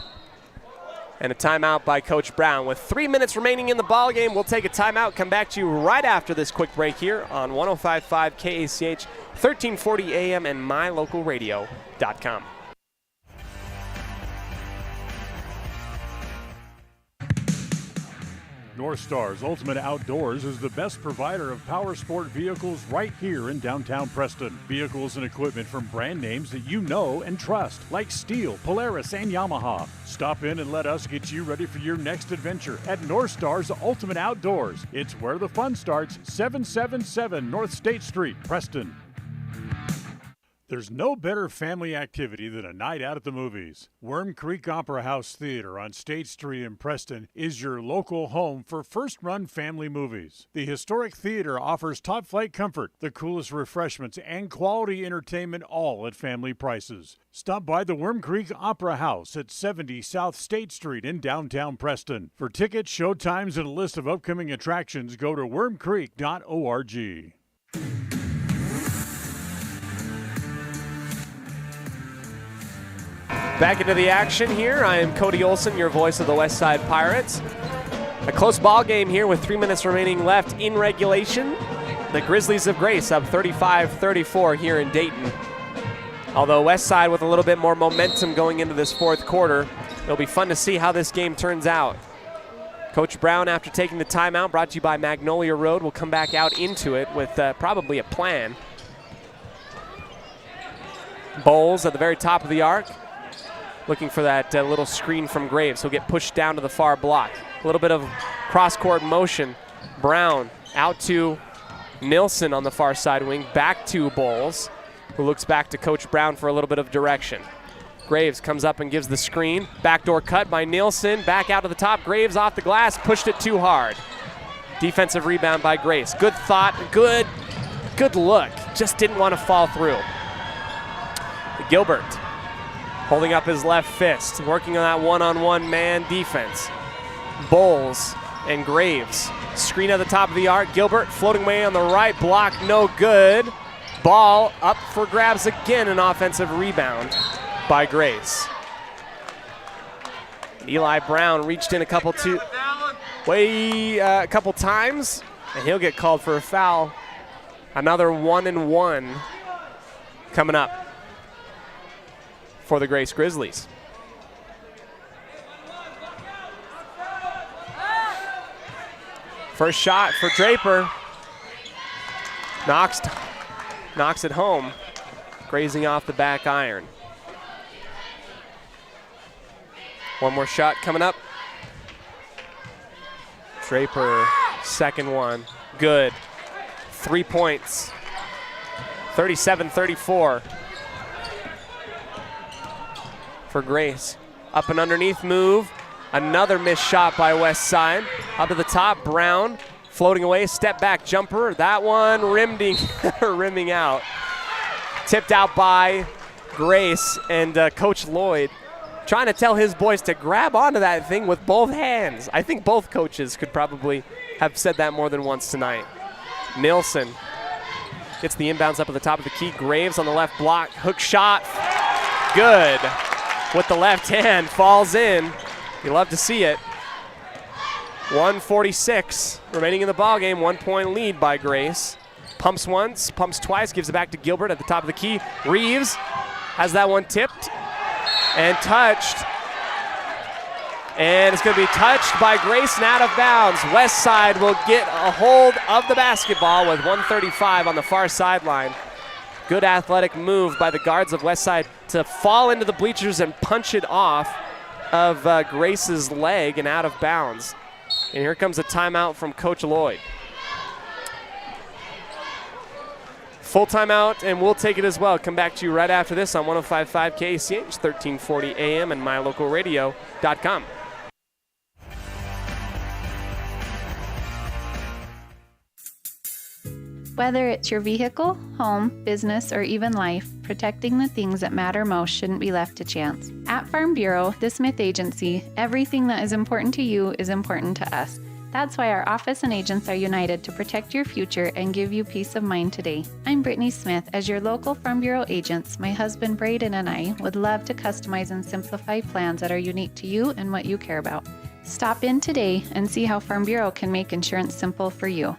And a timeout by Coach Brown. With 3 minutes remaining in the ball game, we'll take a timeout, come back to you right after this quick break here on 105.5 KACH, 1340 AM and mylocalradio.com. North Star's Ultimate Outdoors is the best provider of power sport vehicles right here in downtown Preston. Vehicles and equipment from brand names that you know and trust, like Steel, Polaris, and Yamaha. Stop in and let us get you ready for your next adventure at North Star's Ultimate Outdoors. It's where the fun starts, 777 North State Street, Preston. There's no better family activity than a night out at the movies. Worm Creek Opera House Theater on State Street in Preston is your local home for first-run family movies. The historic theater offers top-flight comfort, the coolest refreshments, and quality entertainment, all at family prices. Stop by the Worm Creek Opera House at 70 South State Street in downtown Preston. For tickets, show times, and a list of upcoming attractions, go to wormcreek.org. Back into the action here. I am Cody Olsen, your voice of the Westside Pirates. A close ball game here with 3 minutes remaining left in regulation. The Grizzlies of Grace up 35-34 here in Dayton. Although Westside with a little bit more momentum going into this fourth quarter, it'll be fun to see how this game turns out. Coach Brown, after taking the timeout, brought to you by Magnolia Road, will come back out into it with probably a plan. Bowles at the very top of the arc, looking for that little screen from Graves. He'll get pushed down to the far block. A little bit of cross-court motion. Brown out to Nilsson on the far side wing, back to Bowles, who looks back to Coach Brown for a little bit of direction. Graves comes up and gives the screen. Backdoor cut by Nilsson, back out to the top. Graves off the glass, pushed it too hard. Defensive rebound by Grace. Good thought, good look. Just didn't want to fall through. Gilbert holding up his left fist, working on that one-on-one man defense. Bowles and Graves. Screen at the top of the arc. Gilbert floating away on the right block, no good. Ball up for grabs again, an offensive rebound by Grace. Eli Brown reached in a couple times, and he'll get called for a foul. Another 1-and-1 coming up for the Grace Grizzlies. First shot for Draper. Knocks it home, grazing off the back iron. One more shot coming up. Draper, second one, good. 3 points, 37-34 for Grace. Up and underneath move, another missed shot by West Side. Up to the top, Brown. Floating away, step back jumper. That one rimming out. Tipped out by Grace, and Coach Lloyd trying to tell his boys to grab onto that thing with both hands. I think both coaches could probably have said that more than once tonight. Nilsson gets the inbounds up at the top of the key. Graves on the left block, hook shot, good. With the left hand, falls in. You love to see it. 1:46 remaining in the ballgame. 1 point lead by Grace. Pumps once, pumps twice, gives it back to Gilbert at the top of the key. Reeves has that one tipped and touched. And it's going to be touched by Grace and out of bounds. West Side will get a hold of the basketball with 1:35 on the far sideline. Good athletic move by the guards of West Side to fall into the bleachers and punch it off of Grace's leg and out of bounds. And here comes a timeout from Coach Lloyd. Full timeout, and we'll take it as well. Come back to you right after this on 105.5 KACH, 1340 AM, and mylocalradio.com. Whether it's your vehicle, home, business, or even life, protecting the things that matter most shouldn't be left to chance. At Farm Bureau, the Smith Agency, everything that is important to you is important to us. That's why our office and agents are united to protect your future and give you peace of mind today. I'm Brittany Smith. As your local Farm Bureau agents, my husband Braden and I would love to customize and simplify plans that are unique to you and what you care about. Stop in today and see how Farm Bureau can make insurance simple for you.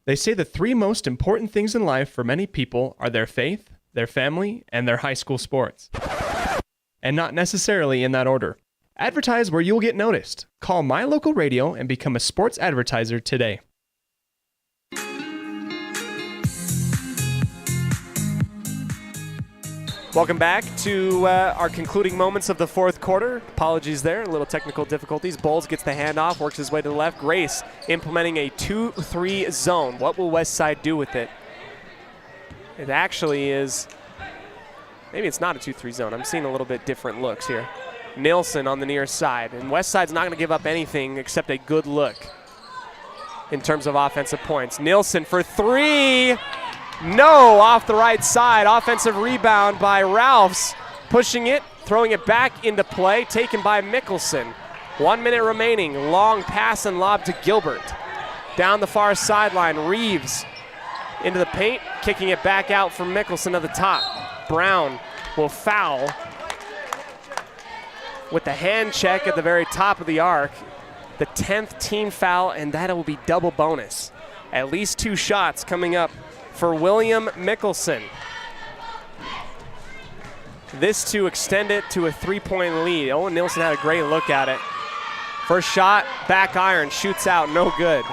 They say the three most important things in life for many people are their faith, their family, and their high school sports. And not necessarily in that order. Advertise where you'll get noticed. Call My Local Radio and become a sports advertiser today. Welcome back to our concluding moments of the fourth quarter. Apologies there, a little technical difficulties. Bowles gets the handoff, works his way to the left. Grace implementing a 2-3 zone. What will West Side do with it? It actually is, maybe it's not a 2-3 zone. I'm seeing a little bit different looks here. Nilsson on the near side, and West Side's not going to give up anything except a good look in terms of offensive points. Nilsson for three. No, off the right side. Offensive rebound by Ralphs. Pushing it, throwing it back into play, taken by Mickelson. 1 minute remaining. Long pass and lob to Gilbert. Down the far sideline, Reeves into the paint, kicking it back out for Mickelson to the top. Brown will foul with the hand check at the very top of the arc. The 10th team foul, and that will be double bonus. At least 2 shots coming up for William Mickelson. This to extend it to a 3-point lead. Owen Nilsson had a great look at it. First shot, back iron, shoots out, no good.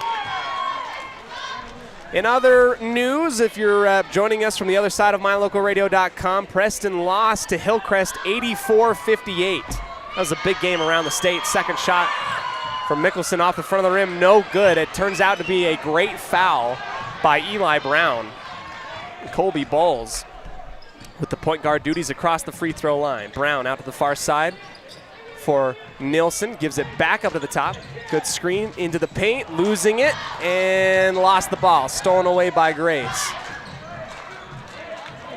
In other news, if you're joining us from the other side of mylocalradio.com, Preston lost to Hillcrest 84-58. That was a big game around the state. Second shot from Mickelson off the front of the rim, no good. It turns out to be a great foul by Eli Brown. Colby Bowles with the point guard duties across the free throw line. Brown out to the far side for Nilsson, gives it back up to the top. Good screen into the paint, losing it, and lost the ball. Stolen away by Grace.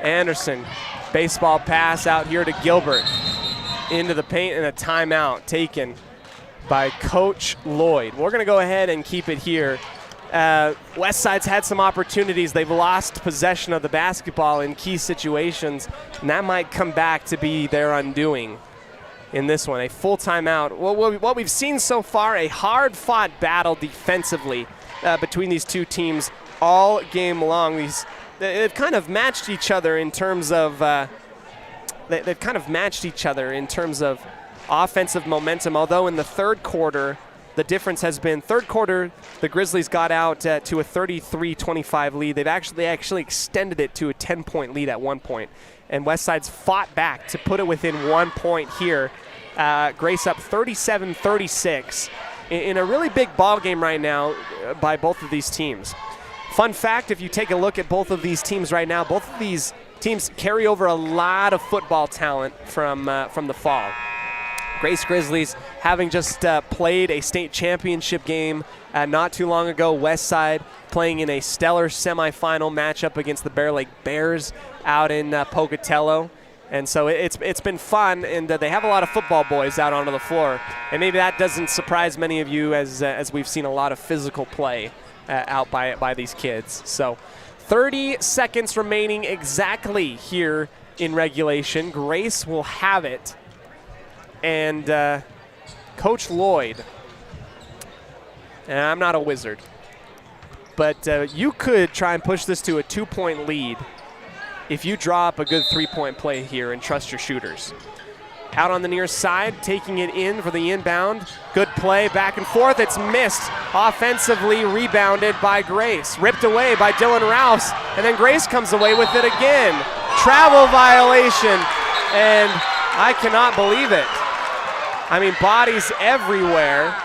Anderson, baseball pass out here to Gilbert. Into the paint, and a timeout taken by Coach Lloyd. We're going to go ahead and keep it here. West Side's had some opportunities. They've lost possession of the basketball in key situations, and that might come back to be their undoing in this one. A full timeout. What we've seen so far, a hard-fought battle defensively between these two teams all game long. They've kind of matched each other in terms of offensive momentum, although in the third quarter, the difference has been third quarter, the Grizzlies got out to a 33-25 lead. They actually extended it to a 10-point lead at one point. And Westside's fought back to put it within 1 point here. Grace up 37-36 in a really big ball game right now by both of these teams. Fun fact, if you take a look at both of these teams right now, both of these teams carry over a lot of football talent from the fall. Grace Grizzlies having just played a state championship game not too long ago. Westside playing in a stellar semifinal matchup against the Bear Lake Bears out in Pocatello. And so it's been fun, and they have a lot of football boys out onto the floor. And maybe that doesn't surprise many of you as we've seen a lot of physical play out by these kids. So 30 seconds remaining exactly here in regulation. Grace will have it. And Coach Lloyd, and I'm not a wizard, but you could try and push this to a 2-point lead if you draw up a good 3-point play here and trust your shooters. Out on the near side, taking it in for the inbound. Good play, back and forth. It's missed. Offensively rebounded by Grace. Ripped away by Dylan Rouse. And then Grace comes away with it again. Travel violation. And I cannot believe it. I mean, bodies everywhere,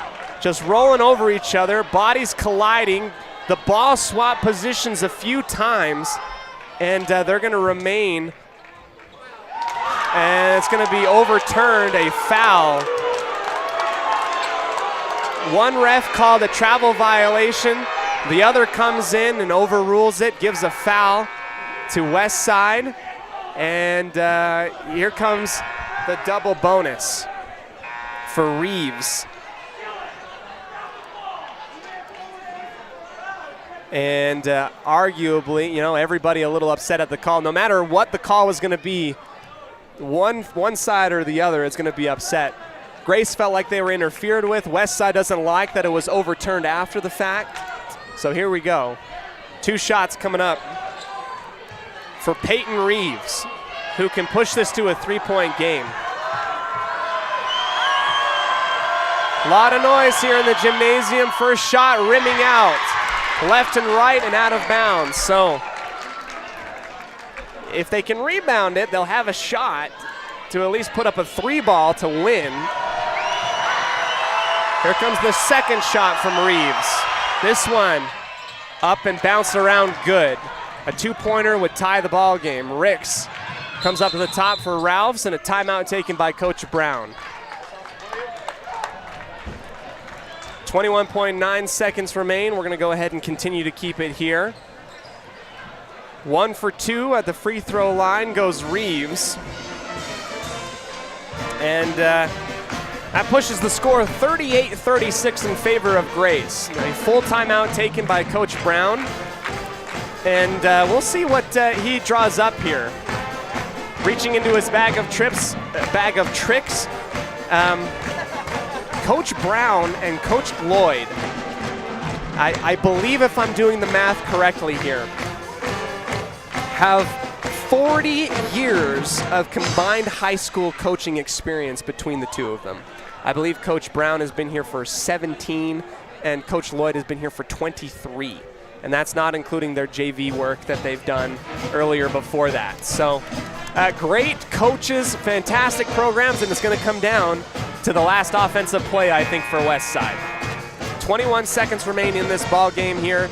just rolling over each other, bodies colliding. The ball swap positions a few times, and they're going to remain. And it's going to be overturned, a foul. One ref called a travel violation. The other comes in and overrules it, gives a foul to Westside. And here comes the double bonus for Reeves. And arguably, everybody a little upset at the call. No matter what the call was going to be, one side or the other is going to be upset. Grace felt like they were interfered with. Westside doesn't like that it was overturned after the fact. So here we go. 2 shots coming up for Peyton Reeves, who can push this to a 3-point game. A lot of noise here in the gymnasium. First shot rimming out. Left and right and out of bounds. So if they can rebound it, they'll have a shot to at least put up a 3-ball to win. Here comes the second shot from Reeves. This one up and bounce around good. A 2-pointer would tie the ball game. Ricks comes up to the top for Ralphs, and a timeout taken by Coach Brown. 21.9 seconds remain. We're going to go ahead and continue to keep it here. 1 for 2 at the free throw line goes Reeves. And that pushes the score 38-36 in favor of Grace. A full timeout taken by Coach Brown. And we'll see what he draws up here. Reaching into his bag of tricks. Coach Brown and Coach Lloyd, I believe if I'm doing the math correctly here, have 40 years of combined high school coaching experience between the two of them. I believe Coach Brown has been here for 17 and Coach Lloyd has been here for 23. And that's not including their JV work that they've done earlier before that. So great coaches, fantastic programs, and it's going to come down to the last offensive play, I think, for Westside. 21 seconds remain in this ball game here.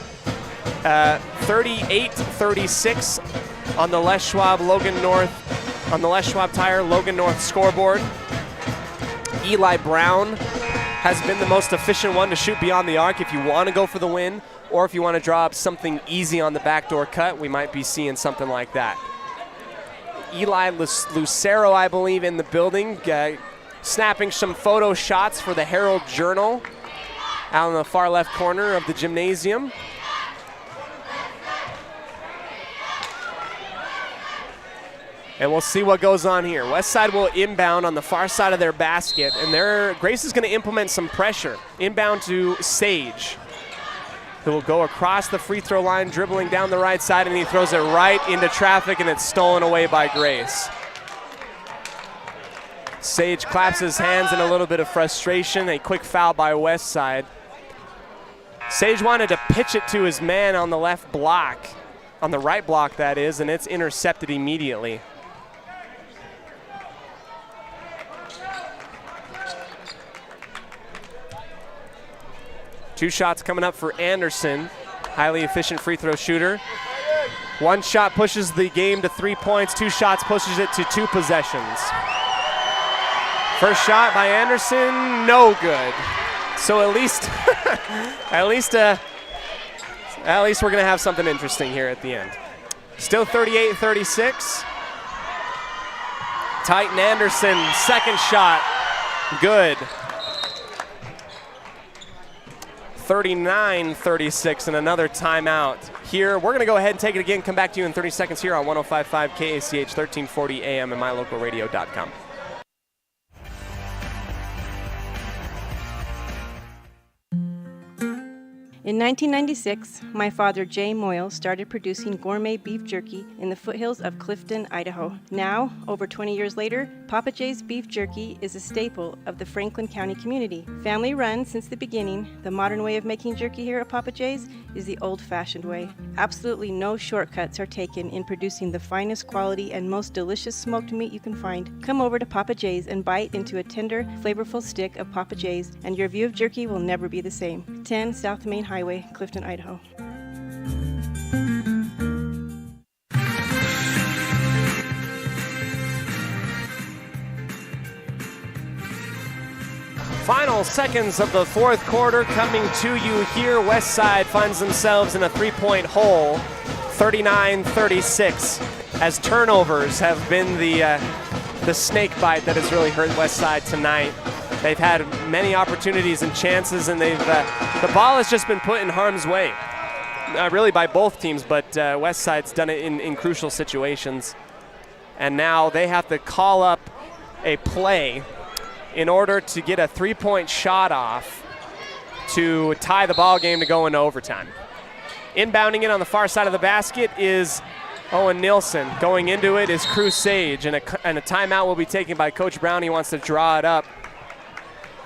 38-36 on the Les Schwab Tire Logan North scoreboard. Eli Brown has been the most efficient one to shoot beyond the arc. If you want to go for the win, or if you want to draw up something easy on the backdoor cut, we might be seeing something like that. Eli Lucero, I believe, in the building, snapping some photo shots for the Herald Journal out in the far left corner of the gymnasium. And we'll see what goes on here. Westside will inbound on the far side of their basket, and Grace is going to implement some pressure. Inbound to Sage, who will go across the free throw line, dribbling down the right side, and he throws it right into traffic, and it's stolen away by Grace. Sage claps his hands in a little bit of frustration. A quick foul by West Side. Sage wanted to pitch it to his man on the left block, on the right block that is, and it's intercepted immediately. Two shots coming up for Anderson, highly efficient free throw shooter. One shot pushes the game to 3 points, two shots pushes it to 2 possessions. First shot by Anderson, no good. So at least, at least we're gonna have something interesting here at the end. Still 38-36. Titan Anderson, second shot, good. 39-36 and another timeout here. We're gonna go ahead and take it again, come back to you in 30 seconds here on 105.5 KACH 1340 AM and mylocalradio.com. In 1996, my father, Jay Moyle, started producing gourmet beef jerky in the foothills of Clifton, Idaho. Now, over 20 years later, Papa Jay's beef jerky is a staple of the Franklin County community. Family run since the beginning, the modern way of making jerky here at Papa Jay's is the old-fashioned way. Absolutely no shortcuts are taken in producing the finest quality and most delicious smoked meat you can find. Come over to Papa Jay's and bite into a tender, flavorful stick of Papa Jay's, and your view of jerky will never be the same. 10 South Main Highway, Clifton, Idaho. Final seconds of the fourth quarter coming to you here. West Side finds themselves in a 3-point hole, 39-36, as turnovers have been the snake bite that has really hurt West Side tonight. They've had many opportunities and chances, and the ball has just been put in harm's way, really by both teams, but West Side's done it in crucial situations. And now they have to call up a play in order to get a 3-point shot off to tie the ball game to go into overtime. Inbounding it on the far side of the basket is Owen Nilsson. Going into it is Cruz Sage, and a timeout will be taken by Coach Brown. He wants to draw it up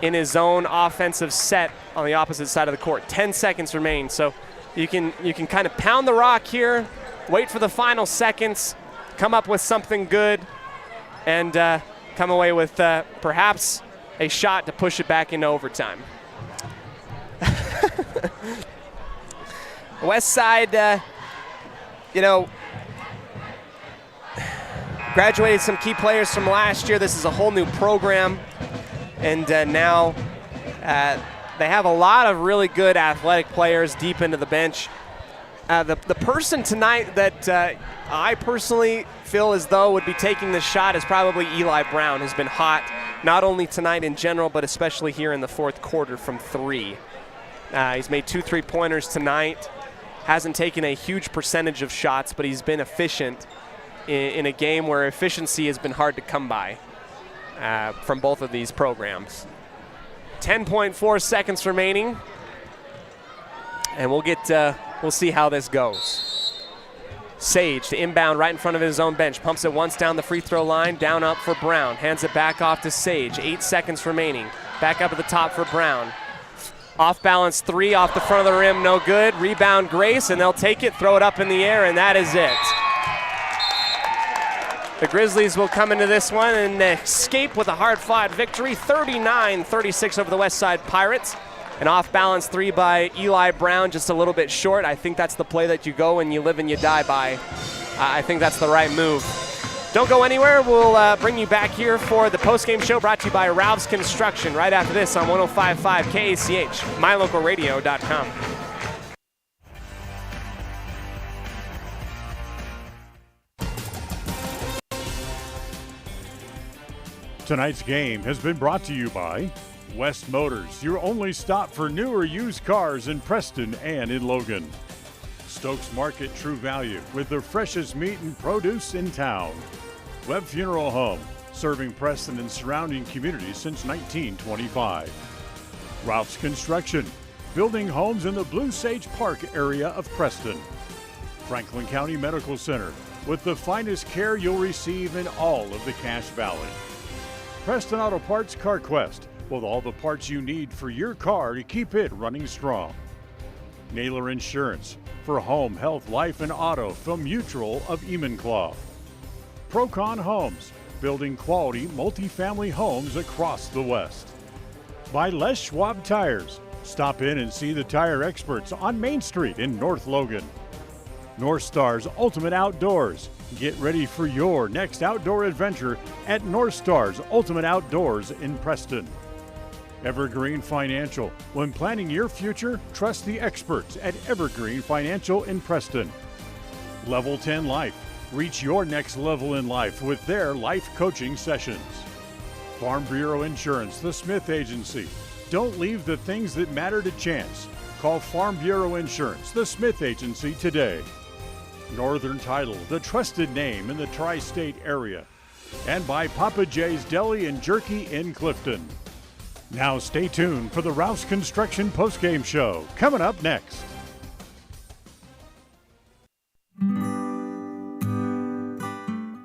in his own offensive set on the opposite side of the court. 10 seconds remain, so you can kind of pound the rock here, wait for the final seconds, come up with something good, and come away with perhaps a shot to push it back into overtime. West Side, graduated some key players from last year. This is a whole new program. And now they have a lot of really good athletic players deep into the bench. The person tonight that I personally feel as though would be taking the shot is probably Eli Brown, who's been hot, not only tonight in general, but especially here in the fourth quarter from 3. He's made 2 3-pointers tonight. Hasn't taken a huge percentage of shots, but he's been efficient in a game where efficiency has been hard to come by. From both of these programs. 10.4 seconds remaining, and we'll see how this goes. Sage to inbound right in front of his own bench, pumps it once down the free throw line, down up for Brown, hands it back off to Sage. 8 seconds remaining. Back up at the top for Brown. Off balance 3 off the front of the rim, no good. Rebound Grace, and they'll take it, throw it up in the air, and that is it. The Grizzlies will come into this one and escape with a hard-fought victory, 39-36 over the West Side Pirates. An off-balance 3 by Eli Brown, just a little bit short. I think that's the play that you go and you live and you die by. I think that's the right move. Don't go anywhere. We'll bring you back here for the post-game show brought to you by Ralph's Construction right after this on 105.5 KACH, mylocalradio.com. Tonight's game has been brought to you by West Motors, your only stop for new or used cars in Preston and in Logan. Stokes Market True Value with the freshest meat and produce in town. Webb Funeral Home, serving Preston and surrounding communities since 1925. Ralph's Construction, building homes in the Blue Sage Park area of Preston. Franklin County Medical Center, with the finest care you'll receive in all of the Cache Valley. Preston Auto Parts Car Quest, with all the parts you need for your car to keep it running strong. Naylor Insurance, for home, health, life, and auto from Mutual of Enumclaw. Procon Homes, building quality multifamily homes across the West. By Les Schwab Tires. Stop in and see the tire experts on Main Street in North Logan. North Star's Ultimate Outdoors. Get ready for your next outdoor adventure at North Star's Ultimate Outdoors in Preston. Evergreen Financial. When planning your future, trust the experts at Evergreen Financial in Preston. Level 10 Life. Reach your next level in life with their life coaching sessions. Farm Bureau Insurance, the Smith Agency. Don't leave the things that matter to chance. Call Farm Bureau Insurance, the Smith Agency today. Northern Title, the trusted name in the tri-state area. And by Papa J's Deli and Jerky in Clifton. Now stay tuned for the Ralph's Construction postgame show, coming up next.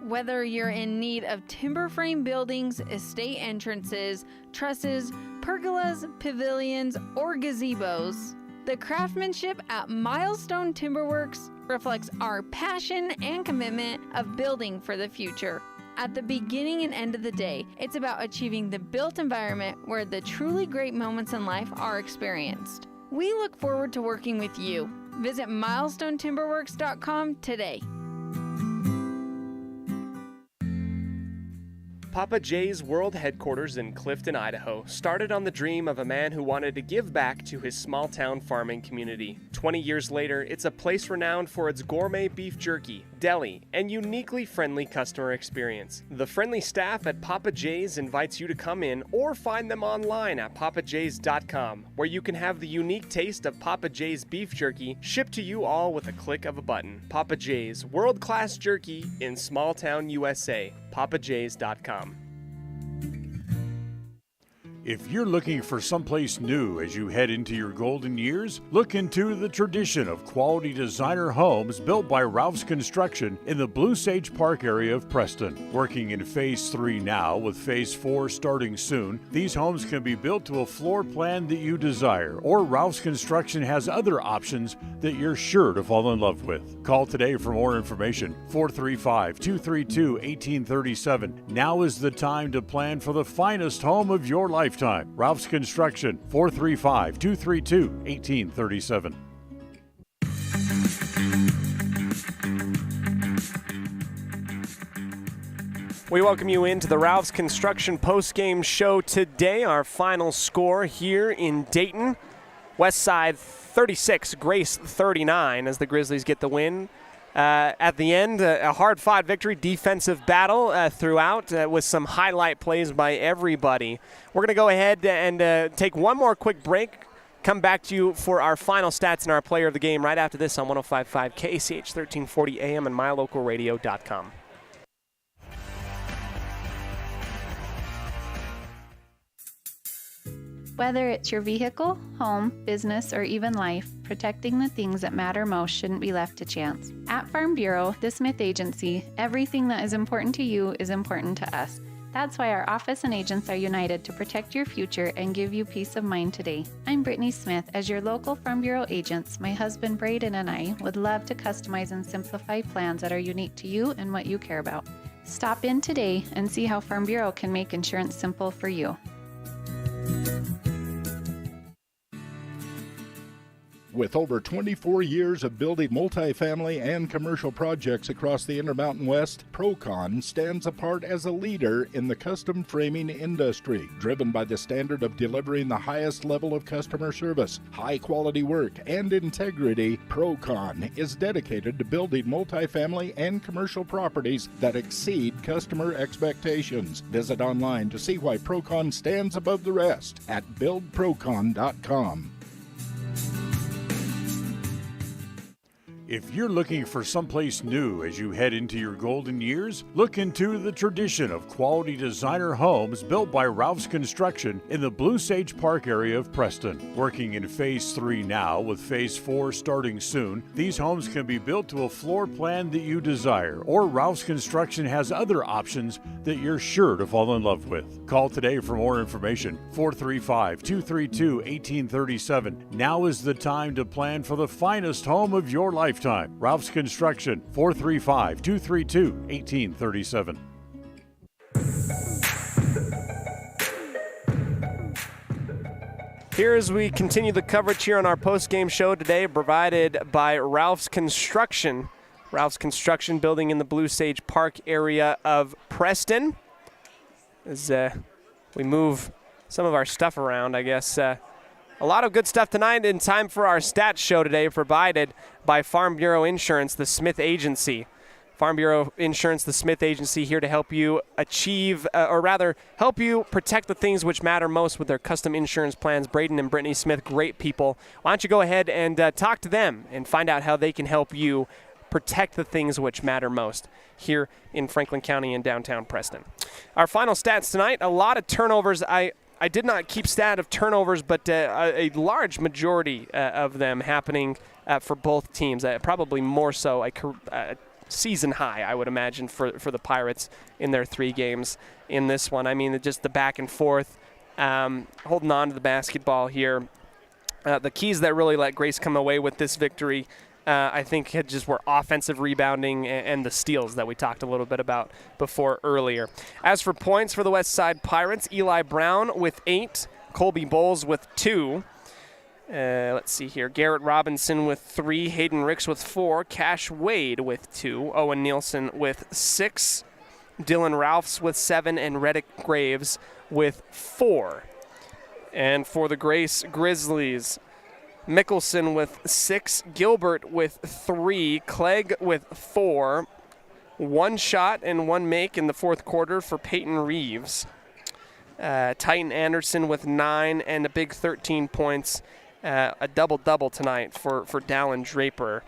Whether you're in need of timber frame buildings, estate entrances, trusses, pergolas, pavilions, or gazebos, the craftsmanship at Milestone Timberworks reflects our passion and commitment of building for the future. At the beginning and end of the day, it's about achieving the built environment where the truly great moments in life are experienced. We look forward to working with you. Visit milestonetimberworks.com today. Papa J's World Headquarters in Clifton, Idaho, started on the dream of a man who wanted to give back to his small-town farming community. 20 years later, it's a place renowned for its gourmet beef jerky, deli, and uniquely friendly customer experience. The friendly staff at Papa J's invites you to come in or find them online at papajs.com, where you can have the unique taste of Papa J's beef jerky shipped to you all with a click of a button. Papa J's, world-class jerky in small-town USA. papajs.com. If you're looking for someplace new as you head into your golden years, look into the tradition of quality designer homes built by Ralph's Construction in the Blue Sage Park area of Preston. Working in Phase 3 now, with Phase 4 starting soon, these homes can be built to a floor plan that you desire, or Ralph's Construction has other options that you're sure to fall in love with. Call today for more information, 435-232-1837. Now is the time to plan for the finest home of your lifetime. Ralph's Construction, 435-232-1837. We welcome you into the Ralph's Construction postgame show today. Our final score here in Dayton. Westside 36, Grace 39 as the Grizzlies get the win. At the end, a hard-fought victory, defensive battle throughout with some highlight plays by everybody. We're going to go ahead and take one more quick break, come back to you for our final stats and our player of the game right after this on 105.5 KACH 1340 AM and mylocalradio.com. Whether it's your vehicle, home, business, or even life, protecting the things that matter most shouldn't be left to chance. At Farm Bureau, the Smith Agency, everything that is important to you is important to us. That's why our office and agents are united to protect your future and give you peace of mind today. I'm Brittany Smith. As your local Farm Bureau agents, my husband Braden and I would love to customize and simplify plans that are unique to you and what you care about. Stop in today and see how Farm Bureau can make insurance simple for you. With over 24 years of building multifamily and commercial projects across the Intermountain West, Procon stands apart as a leader in the custom framing industry. Driven by the standard of delivering the highest level of customer service, high-quality work, and integrity, Procon is dedicated to building multifamily and commercial properties that exceed customer expectations. Visit online to see why Procon stands above the rest at buildprocon.com. If you're looking for someplace new as you head into your golden years, look into the tradition of quality designer homes built by Ralph's Construction in the Blue Sage Park area of Preston. Working in Phase 3 now, with Phase 4 starting soon, these homes can be built to a floor plan that you desire, or Ralph's Construction has other options that you're sure to fall in love with. Call today for more information, 435-232-1837. Now is the time to plan for the finest home of your lifetime. Ralph's Construction, 435-232-1837. Here as we continue the coverage here on our post-game show today, provided by Ralph's Construction. Ralph's Construction building in the Blue Sage Park area of Preston. As we move some of our stuff around, I guess. A lot of good stuff tonight. In time for our stats show today, provided by Farm Bureau Insurance, the Smith Agency. Farm Bureau Insurance, the Smith Agency, here to help you achieve, or rather, help you protect the things which matter most with their custom insurance plans. Braden and Brittany Smith, great people. Why don't you go ahead and talk to them and find out how they can help you protect the things which matter most here in Franklin County and downtown Preston. Our final stats tonight, a lot of turnovers. I did not keep stat of turnovers, but a large majority of them happening for both teams. Probably more so a season high, I would imagine, for the Pirates in their 3 games in this one. I mean, just the back and forth, holding on to the basketball here. The keys that really let Grace come away with this victory, I think, just were offensive rebounding and the steals that we talked a little bit about before earlier. As for points for the West Side Pirates, Eli Brown with 8, Colby Bowles with 2. Let's see here. Garrett Robinson with 3, Hayden Ricks with 4, Cash Wade with 2, Owen Nielsen with 6, Dylan Ralphs with 7, and Reddick Graves with 4. And for the Grace Grizzlies, Mickelson with 6, Gilbert with 3, Clegg with 4, 1 shot and 1 make in the 4th quarter for Peyton Reeves. Titan Anderson with 9 and a big 13 points. A double-double tonight for Dallin Draper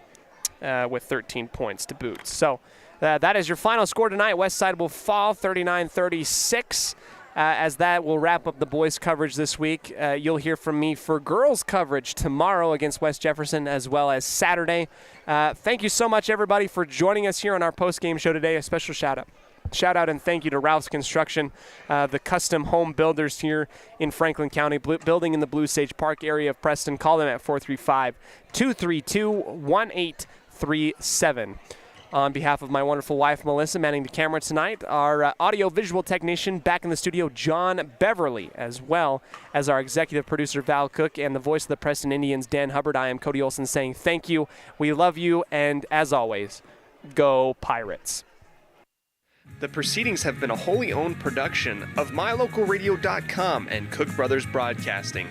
with 13 points to boot. So that is your final score tonight. Westside will fall 39-36. As that will wrap up the boys' coverage this week. You'll hear from me for girls' coverage tomorrow against West Jefferson, as well as Saturday. Thank you so much, everybody, for joining us here on our post-game show today. A special shout-out. Shout-out and thank you to Ralph's Construction, the custom home builders here in Franklin County, building in the Blue Sage Park area of Preston. Call them at 435-232-1837. On behalf of my wonderful wife, Melissa, manning the camera tonight, our audio-visual technician back in the studio, John Beverly, as well as our executive producer, Val Cook, and the voice of the Preston Indians, Dan Hubbard. I am Cody Olsen saying thank you, we love you, and as always, go Pirates. The proceedings have been a wholly owned production of MyLocalRadio.com and Cook Brothers Broadcasting,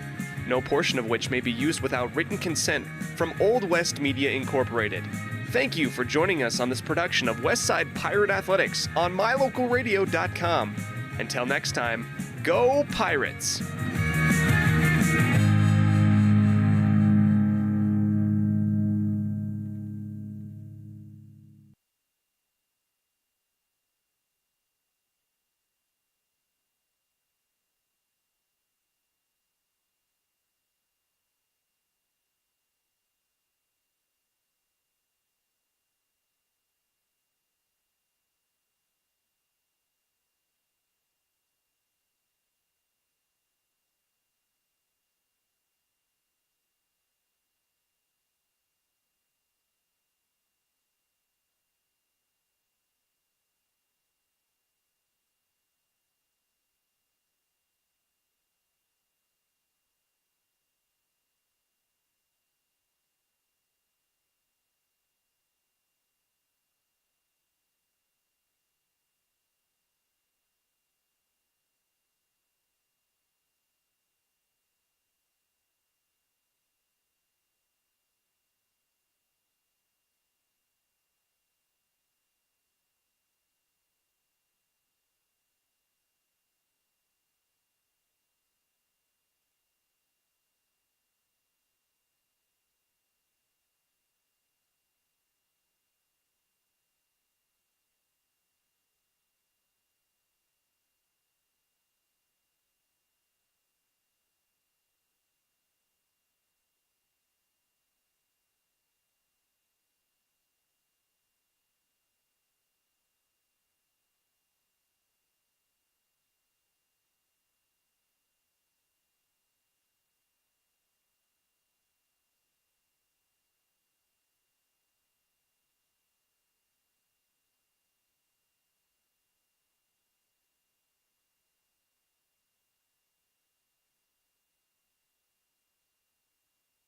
no portion of which may be used without written consent from Old West Media Incorporated. Thank you for joining us on this production of Westside Pirate Athletics on MyLocalRadio.com. Until next time, go Pirates!